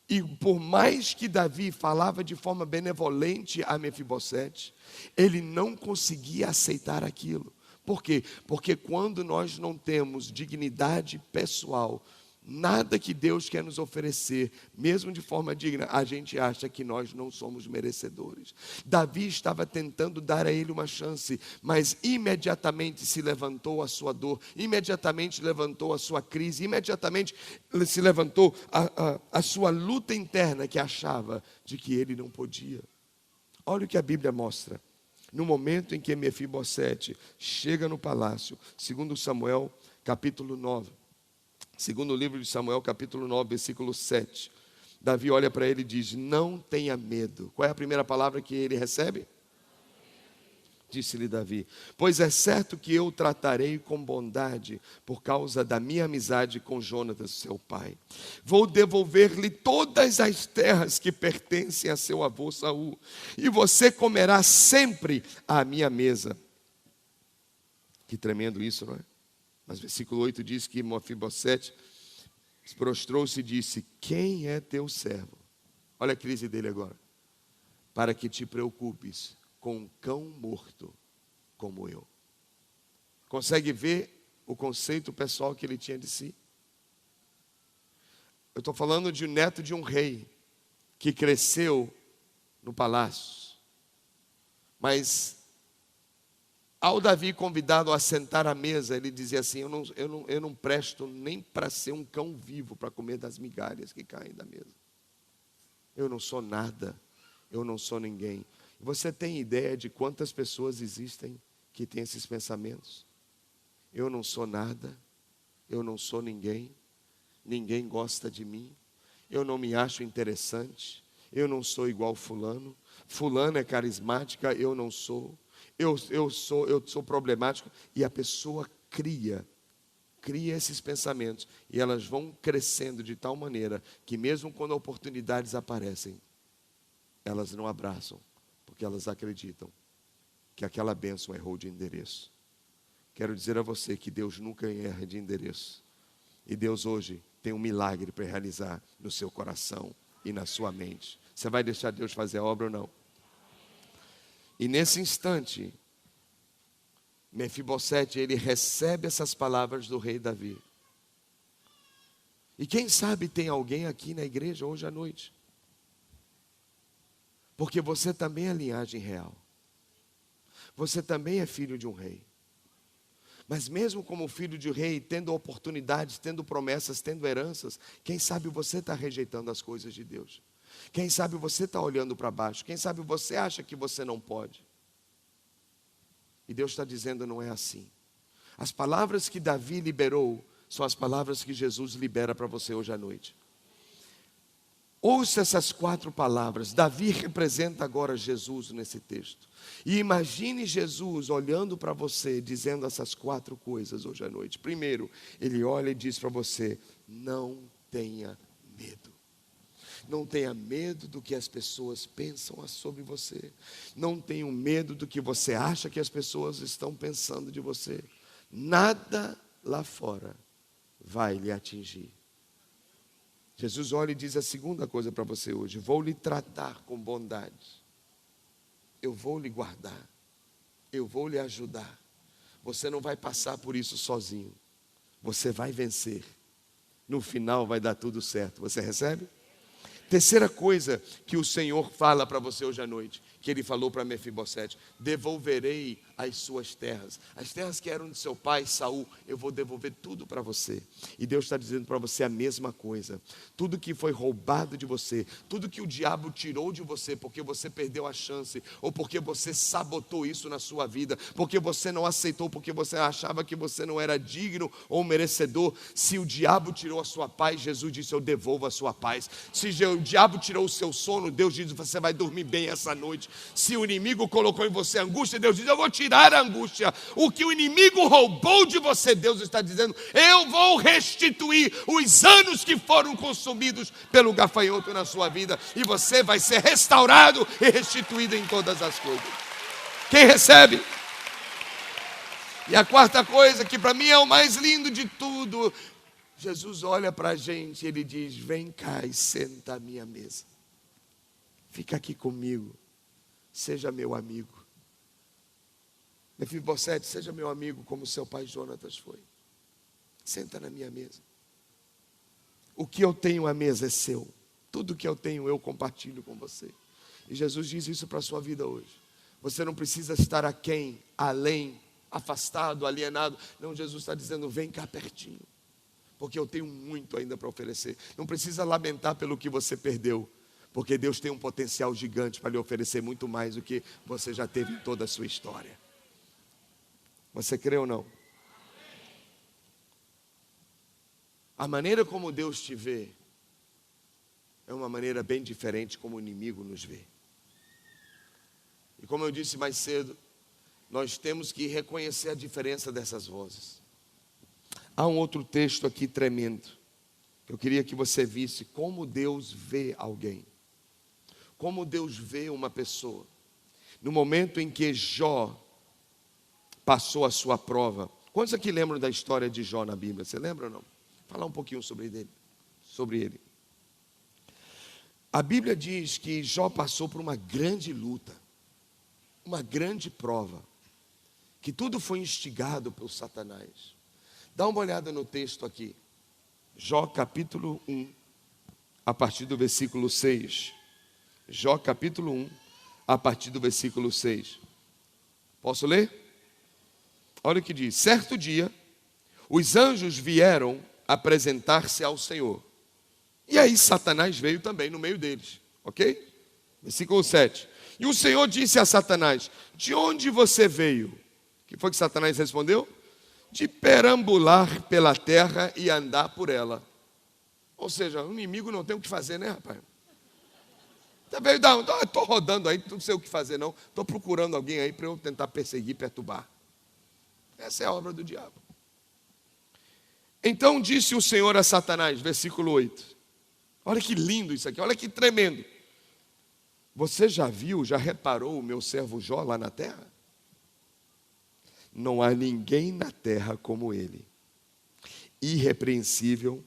E por mais que Davi falava de forma benevolente a Mefibosete, ele não conseguia aceitar aquilo. Por quê? Porque quando nós não temos dignidade pessoal, Nada que Deus quer nos oferecer, mesmo de forma digna, a gente acha que nós não somos merecedores. Davi estava tentando dar a ele uma chance, mas imediatamente se levantou a sua dor, imediatamente levantou a sua crise, imediatamente se levantou a sua luta interna que achava de que ele não podia. Olha o que a Bíblia mostra. No momento em que Mefibosete chega no palácio, segundo Samuel, capítulo 9, segundo livro de Samuel, capítulo 9, versículo 7. Davi olha para ele e diz: não tenha medo. Qual é a primeira palavra que ele recebe? Disse-lhe Davi: pois é certo que eu o tratarei com bondade, por causa da minha amizade com Jonatas, seu pai. Vou devolver-lhe todas as terras que pertencem a seu avô Saul, e você comerá sempre à minha mesa. Que tremendo isso, não é? Mas versículo 8 diz que Mefibosete prostrou-se e disse: quem é teu servo? Olha a crise dele agora. Para que te preocupes com um cão morto como eu. Consegue ver o conceito pessoal que ele tinha de si? Eu estou falando de um neto de um rei que cresceu no palácio. Mas ao Davi convidado a sentar à mesa, ele dizia assim: eu não presto nem para ser um cão vivo para comer das migalhas que caem da mesa. Eu não sou nada, eu não sou ninguém. Você tem ideia de quantas pessoas existem que têm esses pensamentos? Eu não sou nada, eu não sou ninguém, ninguém gosta de mim, eu não me acho interessante, eu não sou igual fulano, fulano é carismática, eu não sou. Eu sou problemático. E a pessoa cria esses pensamentos, e elas vão crescendo de tal maneira que mesmo quando oportunidades aparecem, elas não abraçam, porque elas acreditam que aquela bênção errou de endereço. Quero dizer a você que Deus nunca erra de endereço, e Deus hoje tem um milagre para realizar no seu coração e na sua mente. Você vai deixar Deus fazer a obra ou não? E nesse instante, Mefibosete, ele recebe essas palavras do rei Davi. E quem sabe tem alguém aqui na igreja hoje à noite, porque você também é linhagem real, você também é filho de um rei. Mas mesmo como filho de rei, tendo oportunidades, tendo promessas, tendo heranças, quem sabe você está rejeitando as coisas de Deus. Quem sabe você está olhando para baixo. Quem sabe você acha que você não pode. E Deus está dizendo: não é assim. As palavras que Davi liberou são as palavras que Jesus libera para você hoje à noite. Ouça essas 4 palavras. Davi representa agora Jesus nesse texto. E imagine Jesus olhando para você, dizendo essas 4 coisas hoje à noite. Primeiro, ele olha e diz para você: não tenha medo. Não tenha medo do que as pessoas pensam sobre você. Não tenha medo do que você acha que as pessoas estão pensando de você. Nada lá fora vai lhe atingir. Jesus olha e diz a segunda coisa para você hoje: vou lhe tratar com bondade. Eu vou lhe guardar. Eu vou lhe ajudar. Você não vai passar por isso sozinho. Você vai vencer. No final vai dar tudo certo. Você recebe? Terceira coisa que o Senhor fala para você hoje à noite, que Ele falou para Mefibosete: devolverei as suas terras. As terras que eram de seu pai Saul, eu vou devolver tudo para você. E Deus está dizendo para você a mesma coisa. Tudo que foi roubado de você, tudo que o diabo tirou de você, porque você perdeu a chance, ou porque você sabotou isso na sua vida, porque você não aceitou, porque você achava que você não era digno ou merecedor. Se o diabo tirou a sua paz, Jesus disse: eu devolvo a sua paz. Se o diabo tirou o seu sono, Deus diz: você vai dormir bem essa noite. Se o inimigo colocou em você angústia, Deus diz: eu vou tirar a angústia. O que o inimigo roubou de você, Deus está dizendo: eu vou restituir os anos que foram consumidos pelo gafanhoto na sua vida, e você vai ser restaurado e restituído em todas as coisas. Quem recebe? E a quarta coisa, que para mim é o mais lindo de tudo, Jesus olha para a gente e Ele diz: vem cá e senta à minha mesa. Fica aqui comigo. Seja meu amigo. Mefibosete, seja meu amigo como seu pai Jonatas foi. Senta na minha mesa. o que eu tenho à mesa é seu. Tudo que eu tenho eu compartilho com você. E Jesus diz isso para a sua vida hoje. Você não precisa estar aquém, além, afastado, alienado. Não, Jesus está dizendo, vem cá pertinho. Porque eu tenho muito ainda para oferecer. Não precisa lamentar pelo que você perdeu. Porque Deus tem um potencial gigante para lhe oferecer muito mais do que você já teve em toda a sua história. Você crê ou não? A maneira como Deus te vê é uma maneira bem diferente como o inimigo nos vê. E como eu disse mais cedo, nós temos que reconhecer a diferença dessas vozes. Há um outro texto aqui tremendo. Eu queria que você visse como Deus vê alguém. Como Deus vê uma pessoa. No momento em que Jó passou a sua prova. Quantos aqui lembram da história de Jó na Bíblia? Você lembra ou não? Falar um pouquinho sobre ele. A Bíblia diz que Jó passou por uma grande luta, uma grande prova, que tudo foi instigado por Satanás. Dá uma olhada no texto aqui, Jó capítulo 1, a partir do versículo 6. Jó capítulo 1, a partir do versículo 6. Posso ler? Olha o que diz: certo dia, os anjos vieram apresentar-se ao Senhor. E aí Satanás veio também no meio deles, ok? Versículo 7. E o Senhor disse a Satanás: de onde você veio? O que foi que Satanás respondeu? De perambular pela terra e andar por ela. Ou seja, o inimigo não tem o que fazer, né, rapaz? Você veio dar, estou rodando aí, não sei o que fazer não. Estou procurando alguém aí para eu tentar perseguir, perturbar. Essa é a obra do diabo. Então disse o Senhor a Satanás, versículo 8. Olha que lindo isso aqui, olha que tremendo. Você já viu, já reparou o meu servo Jó lá na terra? Não há ninguém na terra como ele. Irrepreensível,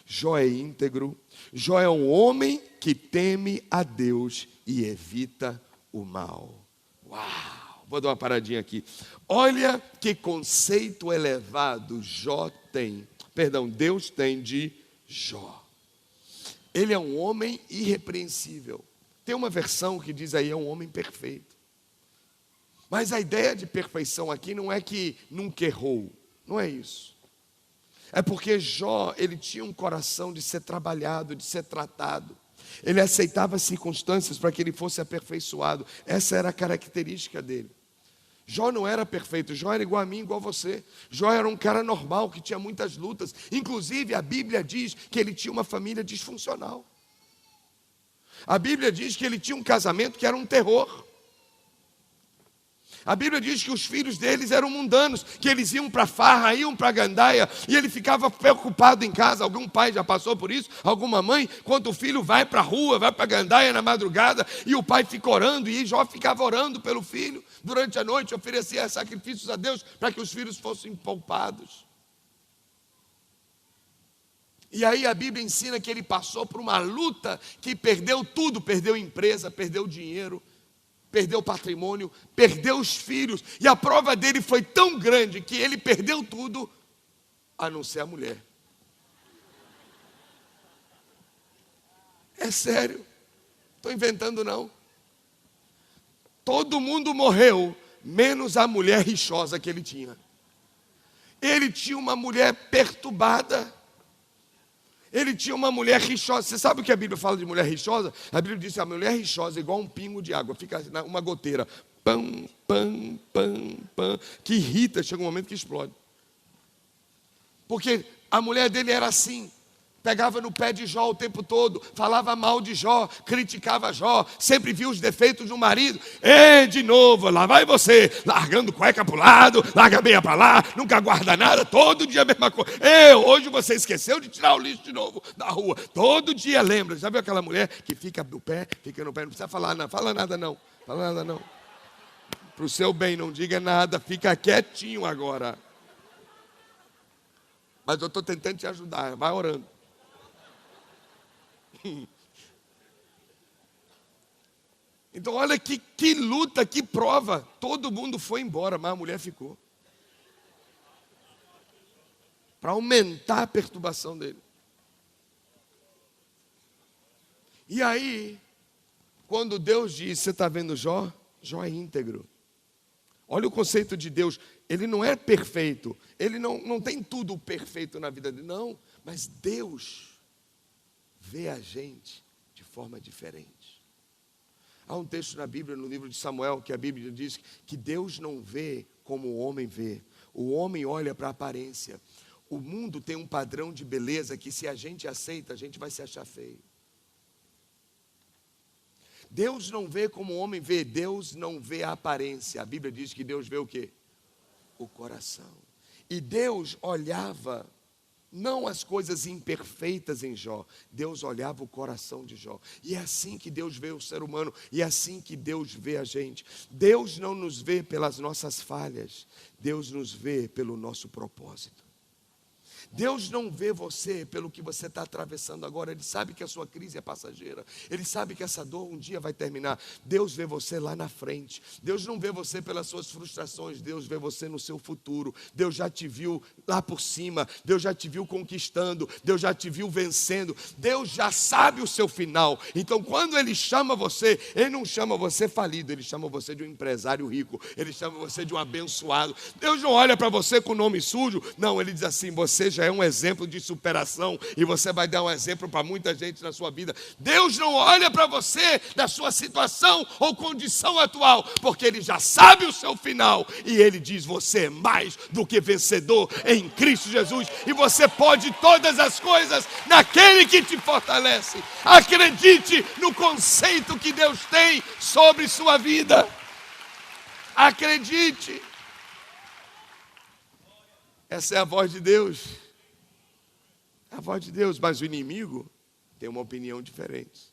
Jó é íntegro, Jó é um homem que teme a Deus e evita o mal. Uau! Vou dar uma paradinha aqui. Olha que conceito elevado Deus tem de Jó. Ele é um homem irrepreensível. Tem uma versão que diz aí, é um homem perfeito. Mas a ideia de perfeição aqui não é que nunca errou. Não é isso. É porque Jó, ele tinha um coração de ser trabalhado, de ser tratado. Ele aceitava as circunstâncias para que ele fosse aperfeiçoado. Essa era a característica dele. Jó não era perfeito, Jó era igual a mim, igual a você. Jó era um cara normal, que tinha muitas lutas. Inclusive, a Bíblia diz que ele tinha uma família disfuncional. A Bíblia diz que ele tinha um casamento que era um terror. A Bíblia diz que os filhos deles eram mundanos, que eles iam para farra, iam para gandaia, e ele ficava preocupado em casa. Algum pai já passou por isso? Alguma mãe? Quando o filho vai para a rua, vai para a gandaia na madrugada, e o pai fica orando, e Jó ficava orando pelo filho. Durante a noite oferecia sacrifícios a Deus para que os filhos fossem poupados. E aí a Bíblia ensina que ele passou por uma luta que perdeu tudo, perdeu empresa, perdeu dinheiro, perdeu patrimônio, perdeu os filhos. E a prova dele foi tão grande que ele perdeu tudo, a não ser a mulher. É sério, estou inventando não. Todo mundo morreu, menos a mulher rixosa que ele tinha. Ele tinha uma mulher perturbada. Ele tinha uma mulher rixosa. Você sabe o que a Bíblia fala de mulher rixosa? A Bíblia diz que a mulher rixosa é igual um pingo de água. Fica uma goteira. Pam, pam, pam, pam. Que irrita, chega um momento que explode. Porque a mulher dele era assim. Pegava no pé de Jó o tempo todo, falava mal de Jó, criticava Jó, sempre via os defeitos do marido. De novo, lá vai você, largando cueca para o lado, larga a meia para lá, nunca guarda nada, todo dia a mesma coisa. Hoje você esqueceu de tirar o lixo de novo da rua, todo dia lembra. Já viu aquela mulher que fica no pé, não precisa falar nada, fala nada não. Para o seu bem, não diga nada, fica quietinho agora. Mas eu estou tentando te ajudar, vai orando. Então olha que luta, que prova. Todo mundo foi embora, mas a mulher ficou, para aumentar a perturbação dele. E aí, quando Deus diz, você está vendo Jó? Jó é íntegro. Olha o conceito de Deus, ele não é perfeito, ele não tem tudo perfeito na vida dele, não, mas Deus vê a gente de forma diferente. Há um texto na Bíblia, no livro de Samuel, que a Bíblia diz que Deus não vê como o homem vê, o homem olha para a aparência. O mundo tem um padrão de beleza que se a gente aceita, a gente vai se achar feio. Deus não vê como o homem vê, Deus não vê a aparência. A Bíblia diz que Deus vê o quê? O coração. E Deus olhava não as coisas imperfeitas em Jó, Deus olhava o coração de Jó. E é assim que Deus vê o ser humano, e é assim que Deus vê a gente. Deus não nos vê pelas nossas falhas, Deus nos vê pelo nosso propósito. Deus não vê você pelo que você está atravessando agora. Ele sabe que a sua crise é passageira. Ele sabe que essa dor um dia vai terminar. Deus vê você lá na frente. Deus não vê você pelas suas frustrações. Deus vê você no seu futuro. Deus já te viu lá por cima. Deus já te viu conquistando. Deus já te viu vencendo. Deus já sabe o seu final. Então quando Ele chama você, Ele não chama você falido. Ele chama você de um empresário rico. Ele chama você de um abençoado. Deus não olha para você com o nome sujo. Não, Ele diz assim, você já é um exemplo de superação e você vai dar um exemplo para muita gente na sua vida. Deus não olha para você da sua situação ou condição atual, porque Ele já sabe o seu final e Ele diz, você é mais do que vencedor em Cristo Jesus e você pode todas as coisas naquele que te fortalece. Acredite no conceito que Deus tem sobre sua vida. Acredite. Essa é a voz de Deus. A voz de Deus, mas o inimigo tem uma opinião diferente.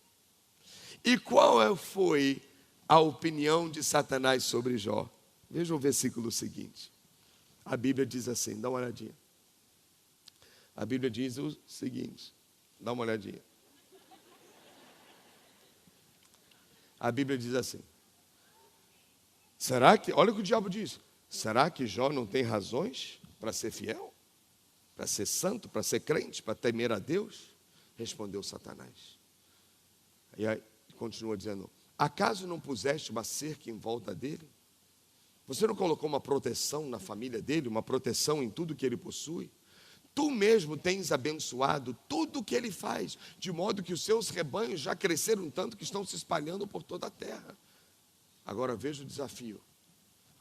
E qual foi a opinião de Satanás sobre Jó? Veja o versículo seguinte. A Bíblia diz assim, dá uma olhadinha. A Bíblia diz o seguinte, dá uma olhadinha. A Bíblia diz assim, olha o que o diabo diz, será que Jó não tem razões para ser fiel? Para ser santo, para ser crente, para temer a Deus? Respondeu Satanás. E aí continua dizendo, acaso não puseste uma cerca em volta dele? Você não colocou uma proteção na família dele, uma proteção em tudo que ele possui? Tu mesmo tens abençoado tudo o que ele faz, de modo que os seus rebanhos já cresceram tanto que estão se espalhando por toda a terra. Agora veja o desafio.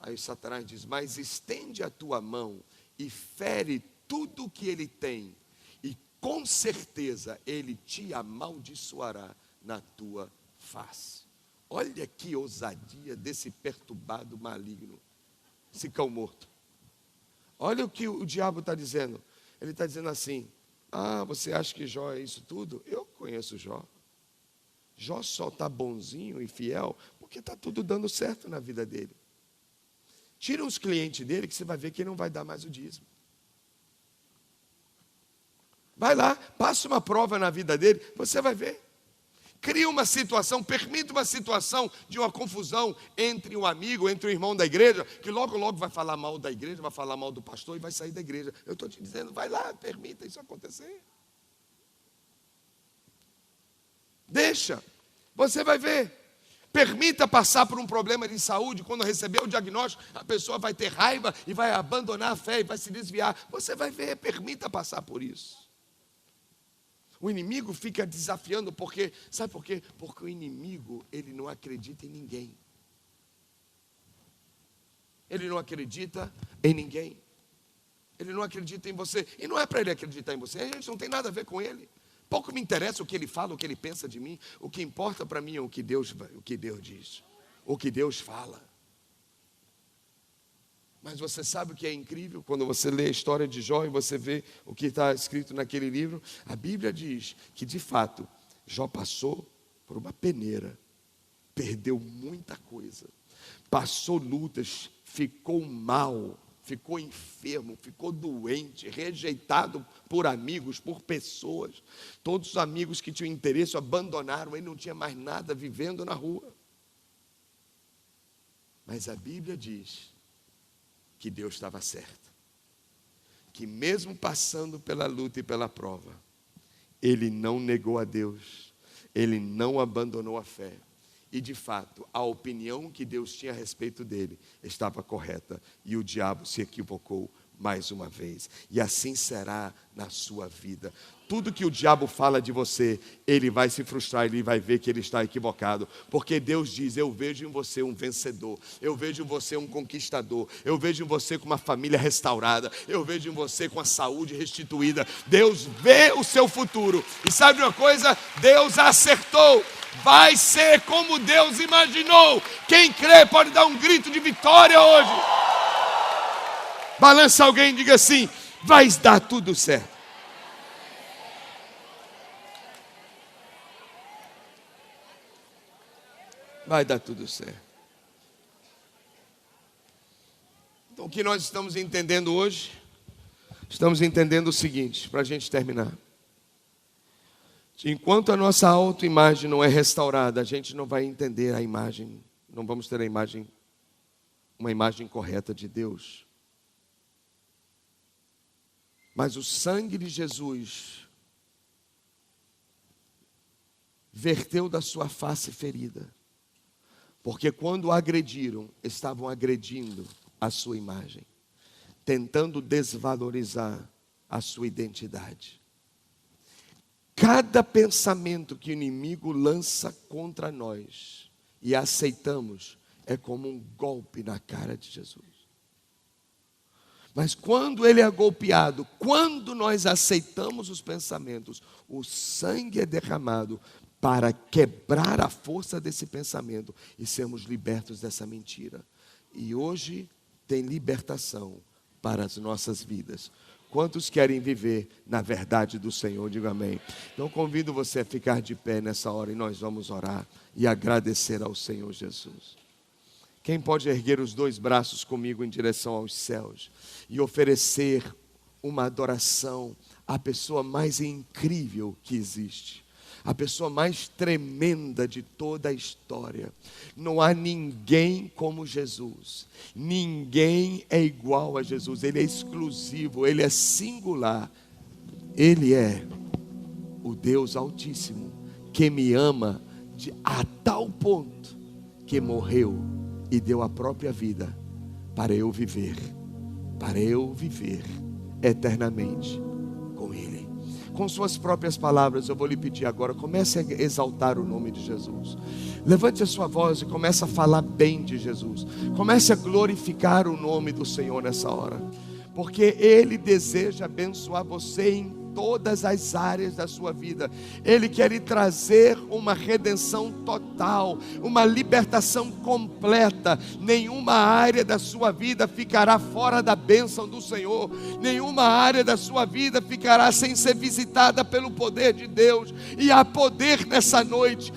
Aí Satanás diz, mas estende a tua mão e fere tudo o que ele tem, e com certeza ele te amaldiçoará na tua face. Olha que ousadia desse perturbado maligno, esse cão morto. Olha o que o diabo está dizendo. Ele está dizendo assim, você acha que Jó é isso tudo? Eu conheço Jó. Jó só está bonzinho e fiel, porque está tudo dando certo na vida dele. Tira os clientes dele, que você vai ver que ele não vai dar mais o dízimo. Vai lá, passa uma prova na vida dele, você vai ver. Cria uma situação, permite uma situação de uma confusão entre um amigo, entre um irmão da igreja, que logo vai falar mal da igreja, vai falar mal do pastor e vai sair da igreja. Eu estou te dizendo, vai lá, permita isso acontecer. Deixa, você vai ver. Permita passar por um problema de saúde, quando receber o diagnóstico, a pessoa vai ter raiva e vai abandonar a fé e vai se desviar. Você vai ver, permita passar por isso. O inimigo fica desafiando, porque, sabe por quê? Porque o inimigo, ele não acredita em ninguém. Ele não acredita em ninguém. Ele não acredita em você. E não é para ele acreditar em você, a gente não tem nada a ver com ele. Pouco me interessa o que ele fala, o que ele pensa de mim. O que importa para mim é o que Deus diz, o que Deus fala. Mas você sabe o que é incrível? Quando você lê a história de Jó e você vê o que está escrito naquele livro, a Bíblia diz que, de fato, Jó passou por uma peneira, perdeu muita coisa, passou lutas, ficou mal, ficou enfermo, ficou doente, rejeitado por amigos, por pessoas. Todos os amigos que tinham interesse o abandonaram, ele não tinha mais nada, vivendo na rua. Mas a Bíblia diz que Deus estava certo, que mesmo passando pela luta e pela prova, ele não negou a Deus, ele não abandonou a fé. E de fato, a opinião que Deus tinha a respeito dele estava correta. E o diabo se equivocou mais uma vez. E assim será na sua vida. Tudo que o diabo fala de você, ele vai se frustrar, ele vai ver que ele está equivocado. Porque Deus diz, eu vejo em você um vencedor. Eu vejo em você um conquistador. Eu vejo em você com uma família restaurada. Eu vejo em você com a saúde restituída. Deus vê o seu futuro. E sabe uma coisa? Deus acertou. Vai ser como Deus imaginou. Quem crê pode dar um grito de vitória hoje. Balança alguém e diga assim, vai dar tudo certo. Vai dar tudo certo. Então o que nós estamos entendendo hoje? Estamos entendendo o seguinte, para a gente terminar. Enquanto a nossa autoimagem não é restaurada, a gente não vai entender a imagem, não vamos ter uma imagem correta de Deus. Mas o sangue de Jesus verteu da sua face ferida. Porque quando o agrediram, estavam agredindo a sua imagem, tentando desvalorizar a sua identidade. Cada pensamento que o inimigo lança contra nós e aceitamos é como um golpe na cara de Jesus. Mas quando ele é golpeado, quando nós aceitamos os pensamentos, o sangue é derramado para quebrar a força desse pensamento e sermos libertos dessa mentira. E hoje tem libertação para as nossas vidas. Quantos querem viver na verdade do Senhor? Diga amém. Então convido você a ficar de pé nessa hora e nós vamos orar e agradecer ao Senhor Jesus. Quem pode erguer os dois braços comigo em direção aos céus e oferecer uma adoração à pessoa mais incrível que existe? A pessoa mais tremenda de toda a história. Não há ninguém como Jesus. Ninguém é igual a Jesus. Ele é exclusivo, ele é singular. Ele é o Deus Altíssimo, que me ama a tal ponto que morreu e deu a própria vida para eu viver eternamente com Ele. Com suas próprias palavras, eu vou lhe pedir agora, comece a exaltar o nome de Jesus. Levante a sua voz e comece a falar bem de Jesus. Comece a glorificar o nome do Senhor nessa hora. Porque Ele deseja abençoar você em todas as áreas da sua vida. Ele quer lhe trazer uma redenção total, uma libertação completa. Nenhuma área da sua vida ficará fora da bênção do Senhor. Nenhuma área da sua vida ficará sem ser visitada pelo poder de Deus. E há poder nessa noite,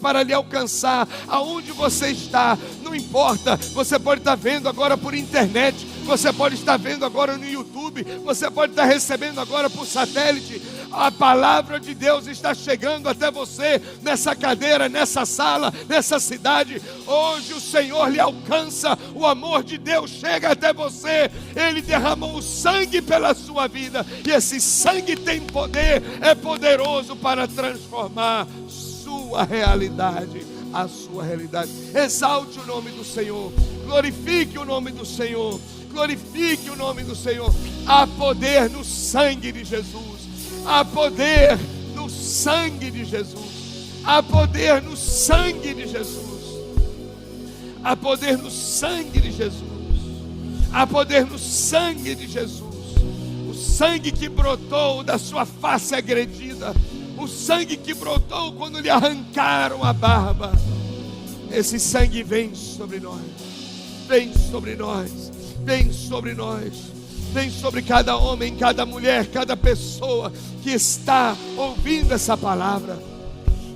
para lhe alcançar aonde você está. Não importa, você pode estar vendo agora por internet, você pode estar vendo agora no YouTube, você pode estar recebendo agora por satélite. A palavra de Deus está chegando até você, nessa cadeira, nessa sala, nessa cidade. Hoje o Senhor lhe alcança, o amor de Deus chega até você. Ele derramou o sangue pela sua vida, e esse sangue tem poder, é poderoso para transformar sua realidade, a sua realidade. Exalte o nome do Senhor, glorifique o nome do Senhor. Glorifique o nome do Senhor. Há poder no sangue de Jesus. Há poder no sangue de Jesus. Há poder no sangue de Jesus. Há poder no sangue de Jesus. Há poder no sangue de Jesus. O sangue que brotou da sua face agredida. O sangue que brotou quando lhe arrancaram a barba. Esse sangue vem sobre nós. Vem sobre nós. Vem sobre nós, vem sobre cada homem, cada mulher, cada pessoa que está ouvindo essa palavra.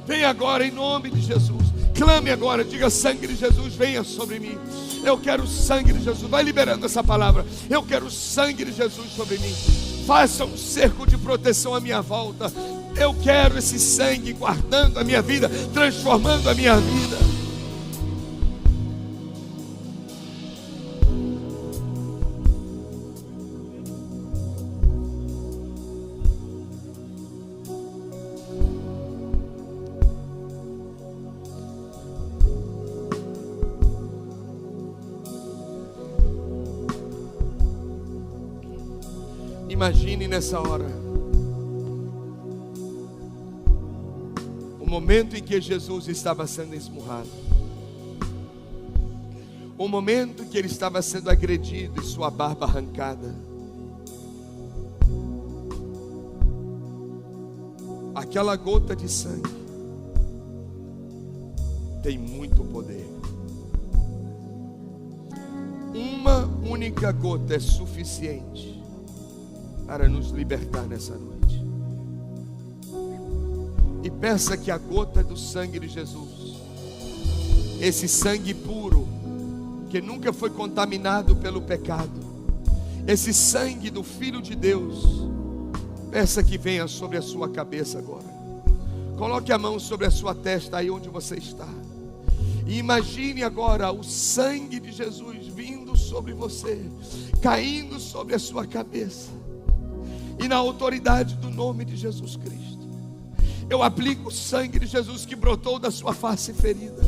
Vem agora em nome de Jesus, clame agora, diga: sangue de Jesus, venha sobre mim. Eu quero o sangue de Jesus. Vai liberando essa palavra. Eu quero o sangue de Jesus sobre mim. Faça um cerco de proteção à minha volta. Eu quero esse sangue guardando a minha vida, transformando a minha vida. Imagine nessa hora o momento em que Jesus estava sendo esmurrado, o momento que ele estava sendo agredido e sua barba arrancada. Aquela gota de sangue tem muito poder. Uma única gota é suficiente para nos libertar nessa noite. E peça que a gota do sangue de Jesus, esse sangue puro, que nunca foi contaminado pelo pecado, esse sangue do Filho de Deus, peça que venha sobre a sua cabeça agora. Coloque a mão sobre a sua testa, aí onde você está, e imagine agora o sangue de Jesus vindo sobre você, caindo sobre a sua cabeça, e na autoridade do nome de Jesus Cristo, eu aplico o sangue de Jesus que brotou da sua face ferida,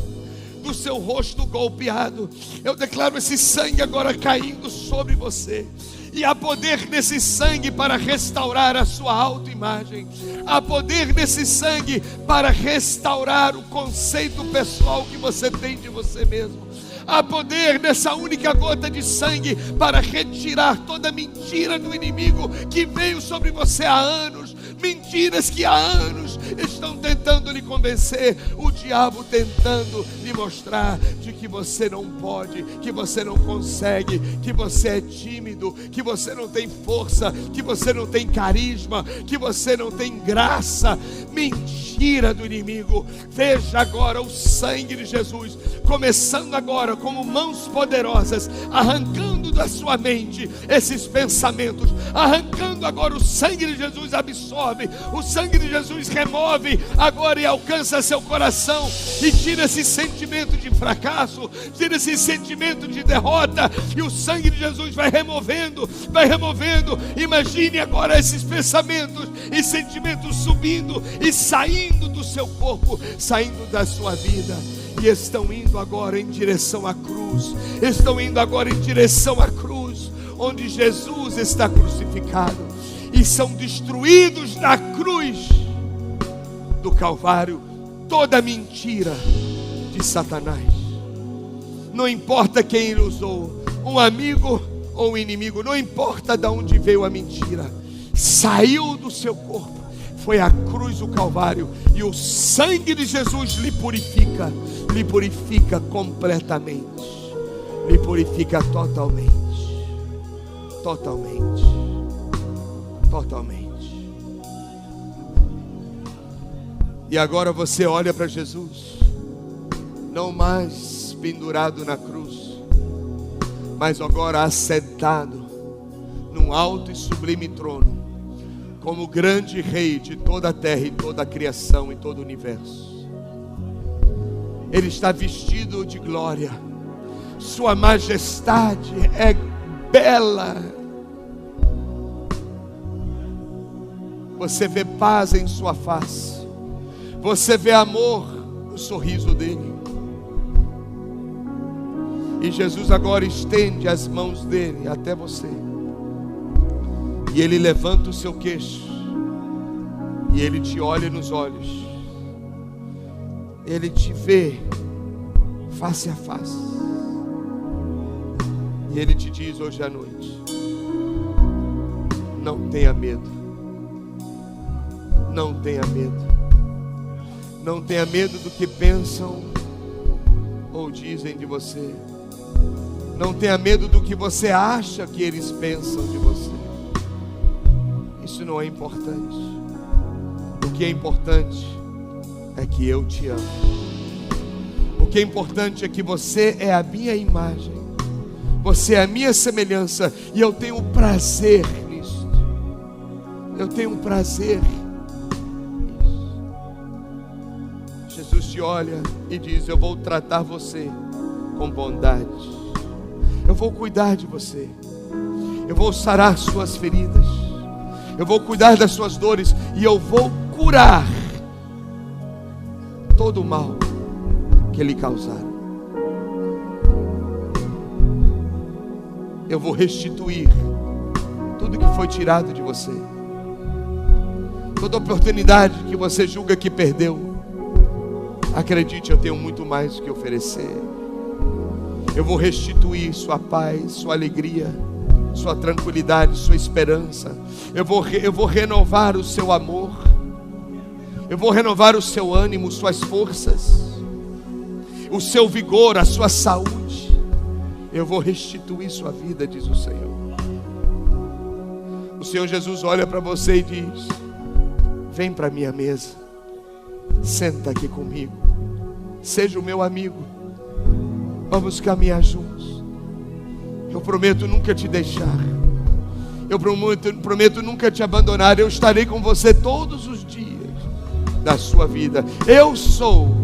do seu rosto golpeado. Eu declaro esse sangue agora caindo sobre você. E há poder nesse sangue para restaurar a sua autoimagem. Há poder nesse sangue para restaurar o conceito pessoal que você tem de você mesmo. Há poder nessa única gota de sangue para retirar toda mentira do inimigo que veio sobre você há anos. Mentiras que há anos estão tentando lhe convencer. O diabo tentando lhe mostrar de que você não pode, que você não consegue, que você é tímido, que você não tem força, que você não tem carisma, que você não tem graça. Mentira do inimigo. Veja agora o sangue de Jesus começando agora como mãos poderosas, arrancando da sua mente esses pensamentos, arrancando agora. O sangue de Jesus absorve, o sangue de Jesus remove agora e alcança seu coração e tira esse sentimento de fracasso, tira esse sentimento de derrota, e o sangue de Jesus vai removendo, vai removendo. Imagine agora esses pensamentos e sentimentos subindo e saindo do seu corpo, saindo da sua vida, e estão indo agora em direção à cruz, estão indo agora em direção à cruz, onde Jesus está crucificado, e são destruídos na cruz do Calvário toda mentira de Satanás. Não importa quem ele usou, um amigo ou um inimigo, não importa de onde veio a mentira, saiu do seu corpo. Foi a cruz, o Calvário, e o sangue de Jesus lhe purifica completamente, lhe purifica totalmente, totalmente, totalmente. E agora você olha para Jesus, não mais pendurado na cruz, mas agora assentado num alto e sublime trono, como grande rei de toda a terra e toda a criação e todo o universo. Ele está vestido de glória, sua majestade é bela. Você vê paz em sua face, você vê amor no sorriso dele. E Jesus agora estende as mãos dele até você, e ele levanta o seu queixo, e ele te olha nos olhos, ele te vê face a face, e ele te diz hoje à noite: não tenha medo, não tenha medo, não tenha medo do que pensam ou dizem de você, não tenha medo do que você acha que eles pensam de você. Isso não é importante. O que é importante é que eu te amo. O que é importante é que você é a minha imagem, você é a minha semelhança, e eu tenho prazer nisso. Eu tenho prazer nisso. Jesus te olha e diz: eu vou tratar você com bondade, eu vou cuidar de você, eu vou sarar suas feridas, eu vou cuidar das suas dores, e eu vou curar todo o mal que lhe causaram. Eu vou restituir tudo que foi tirado de você, toda oportunidade que você julga que perdeu, acredite, eu tenho muito mais do que oferecer. Eu vou restituir sua paz, sua alegria, sua tranquilidade, sua esperança. Eu vou renovar o seu amor. Eu vou renovar o seu ânimo, suas forças, o seu vigor, a sua saúde. Eu vou restituir sua vida, diz o Senhor. O Senhor Jesus olha para você e diz: vem para a minha mesa, senta aqui comigo, seja o meu amigo, vamos caminhar juntos. Eu prometo nunca te deixar, eu prometo nunca te abandonar. Eu estarei com você todos os dias da sua vida. Eu sou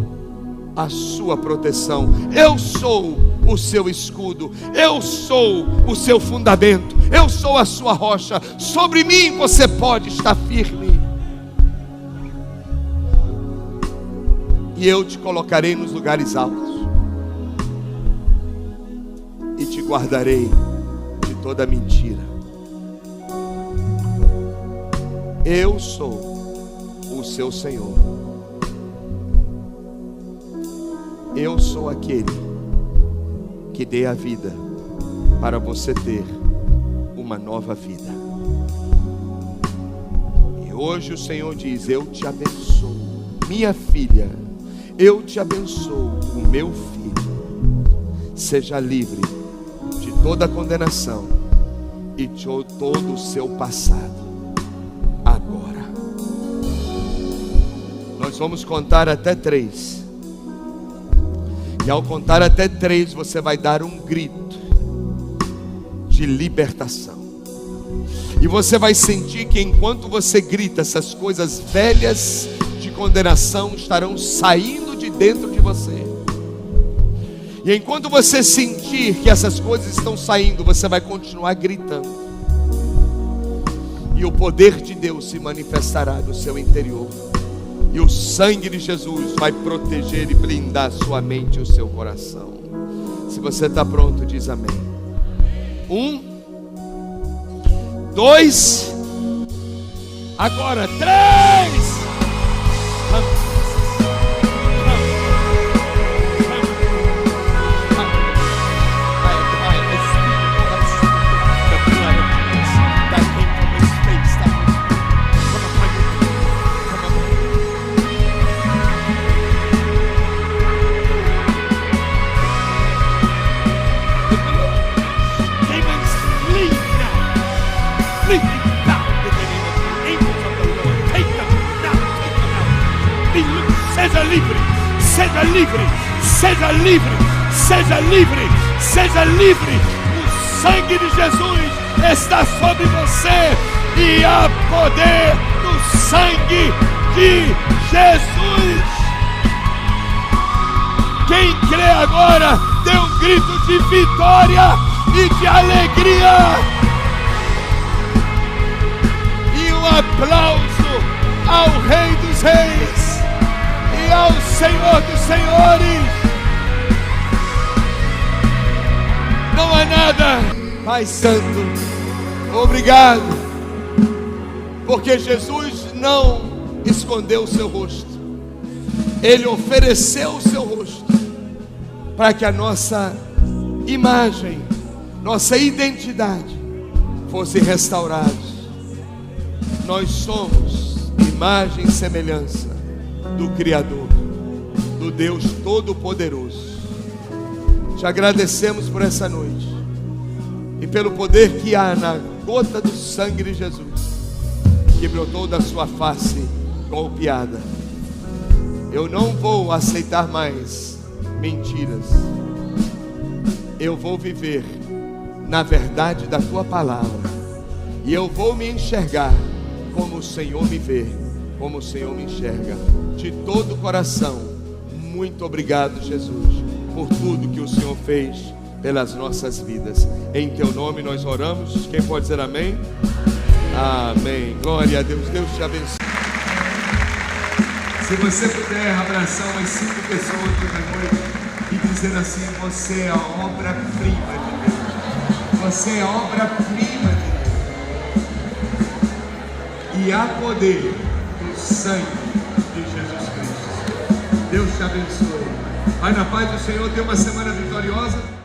a sua proteção, eu sou o seu escudo, eu sou o seu fundamento, eu sou a sua rocha. Sobre mim você pode estar firme, e eu te colocarei nos lugares altos e te guardarei de toda mentira. Eu sou o seu Senhor. Eu sou aquele que dei a vida para você ter uma nova vida. E hoje o Senhor diz: eu te abençoo, minha filha, eu te abençoo, o meu filho. Seja livre de toda condenação e de todo o seu passado. Agora nós vamos contar até 3. E ao contar até 3, você vai dar um grito de libertação. E você vai sentir que enquanto você grita, essas coisas velhas de condenação estarão saindo de dentro de você. E enquanto você sentir que essas coisas estão saindo, você vai continuar gritando. E o poder de Deus se manifestará no seu interior. E o sangue de Jesus vai proteger e blindar sua mente e o seu coração. Se você está pronto, diz amém. 1, 2, agora 3. Seja livre, seja livre, seja livre, seja livre, seja livre. O sangue de Jesus está sobre você e há poder no sangue de Jesus. Quem crê agora, dê um grito de vitória e de alegria. E um aplauso ao Rei dos Reis e ao Senhor dos Senhores. Não há nada. Pai Santo, obrigado, porque Jesus não escondeu o seu rosto. Ele ofereceu o seu rosto para que a nossa imagem, nossa identidade fosse restaurada. Nós somos imagem e semelhança do Criador, do Deus Todo-Poderoso. Te agradecemos por essa noite e pelo poder que há na gota do sangue de Jesus que brotou da sua face golpeada. Eu não vou aceitar mais mentiras. Eu vou viver na verdade da tua palavra, e eu vou me enxergar como o Senhor me vê, como o Senhor me enxerga. De todo o coração, muito obrigado, Jesus, por tudo que o Senhor fez pelas nossas vidas. Em teu nome nós oramos. Quem pode dizer amém? Amém. Glória a Deus. Deus te abençoe. Se você puder abraçar umas 5 pessoas toda noite e dizer assim: você é a obra-prima de Deus. Você é a obra-prima de Deus. E há poder no sangue de Jesus Cristo. Deus te abençoe. Vai na paz do Senhor, tenha uma semana vitoriosa.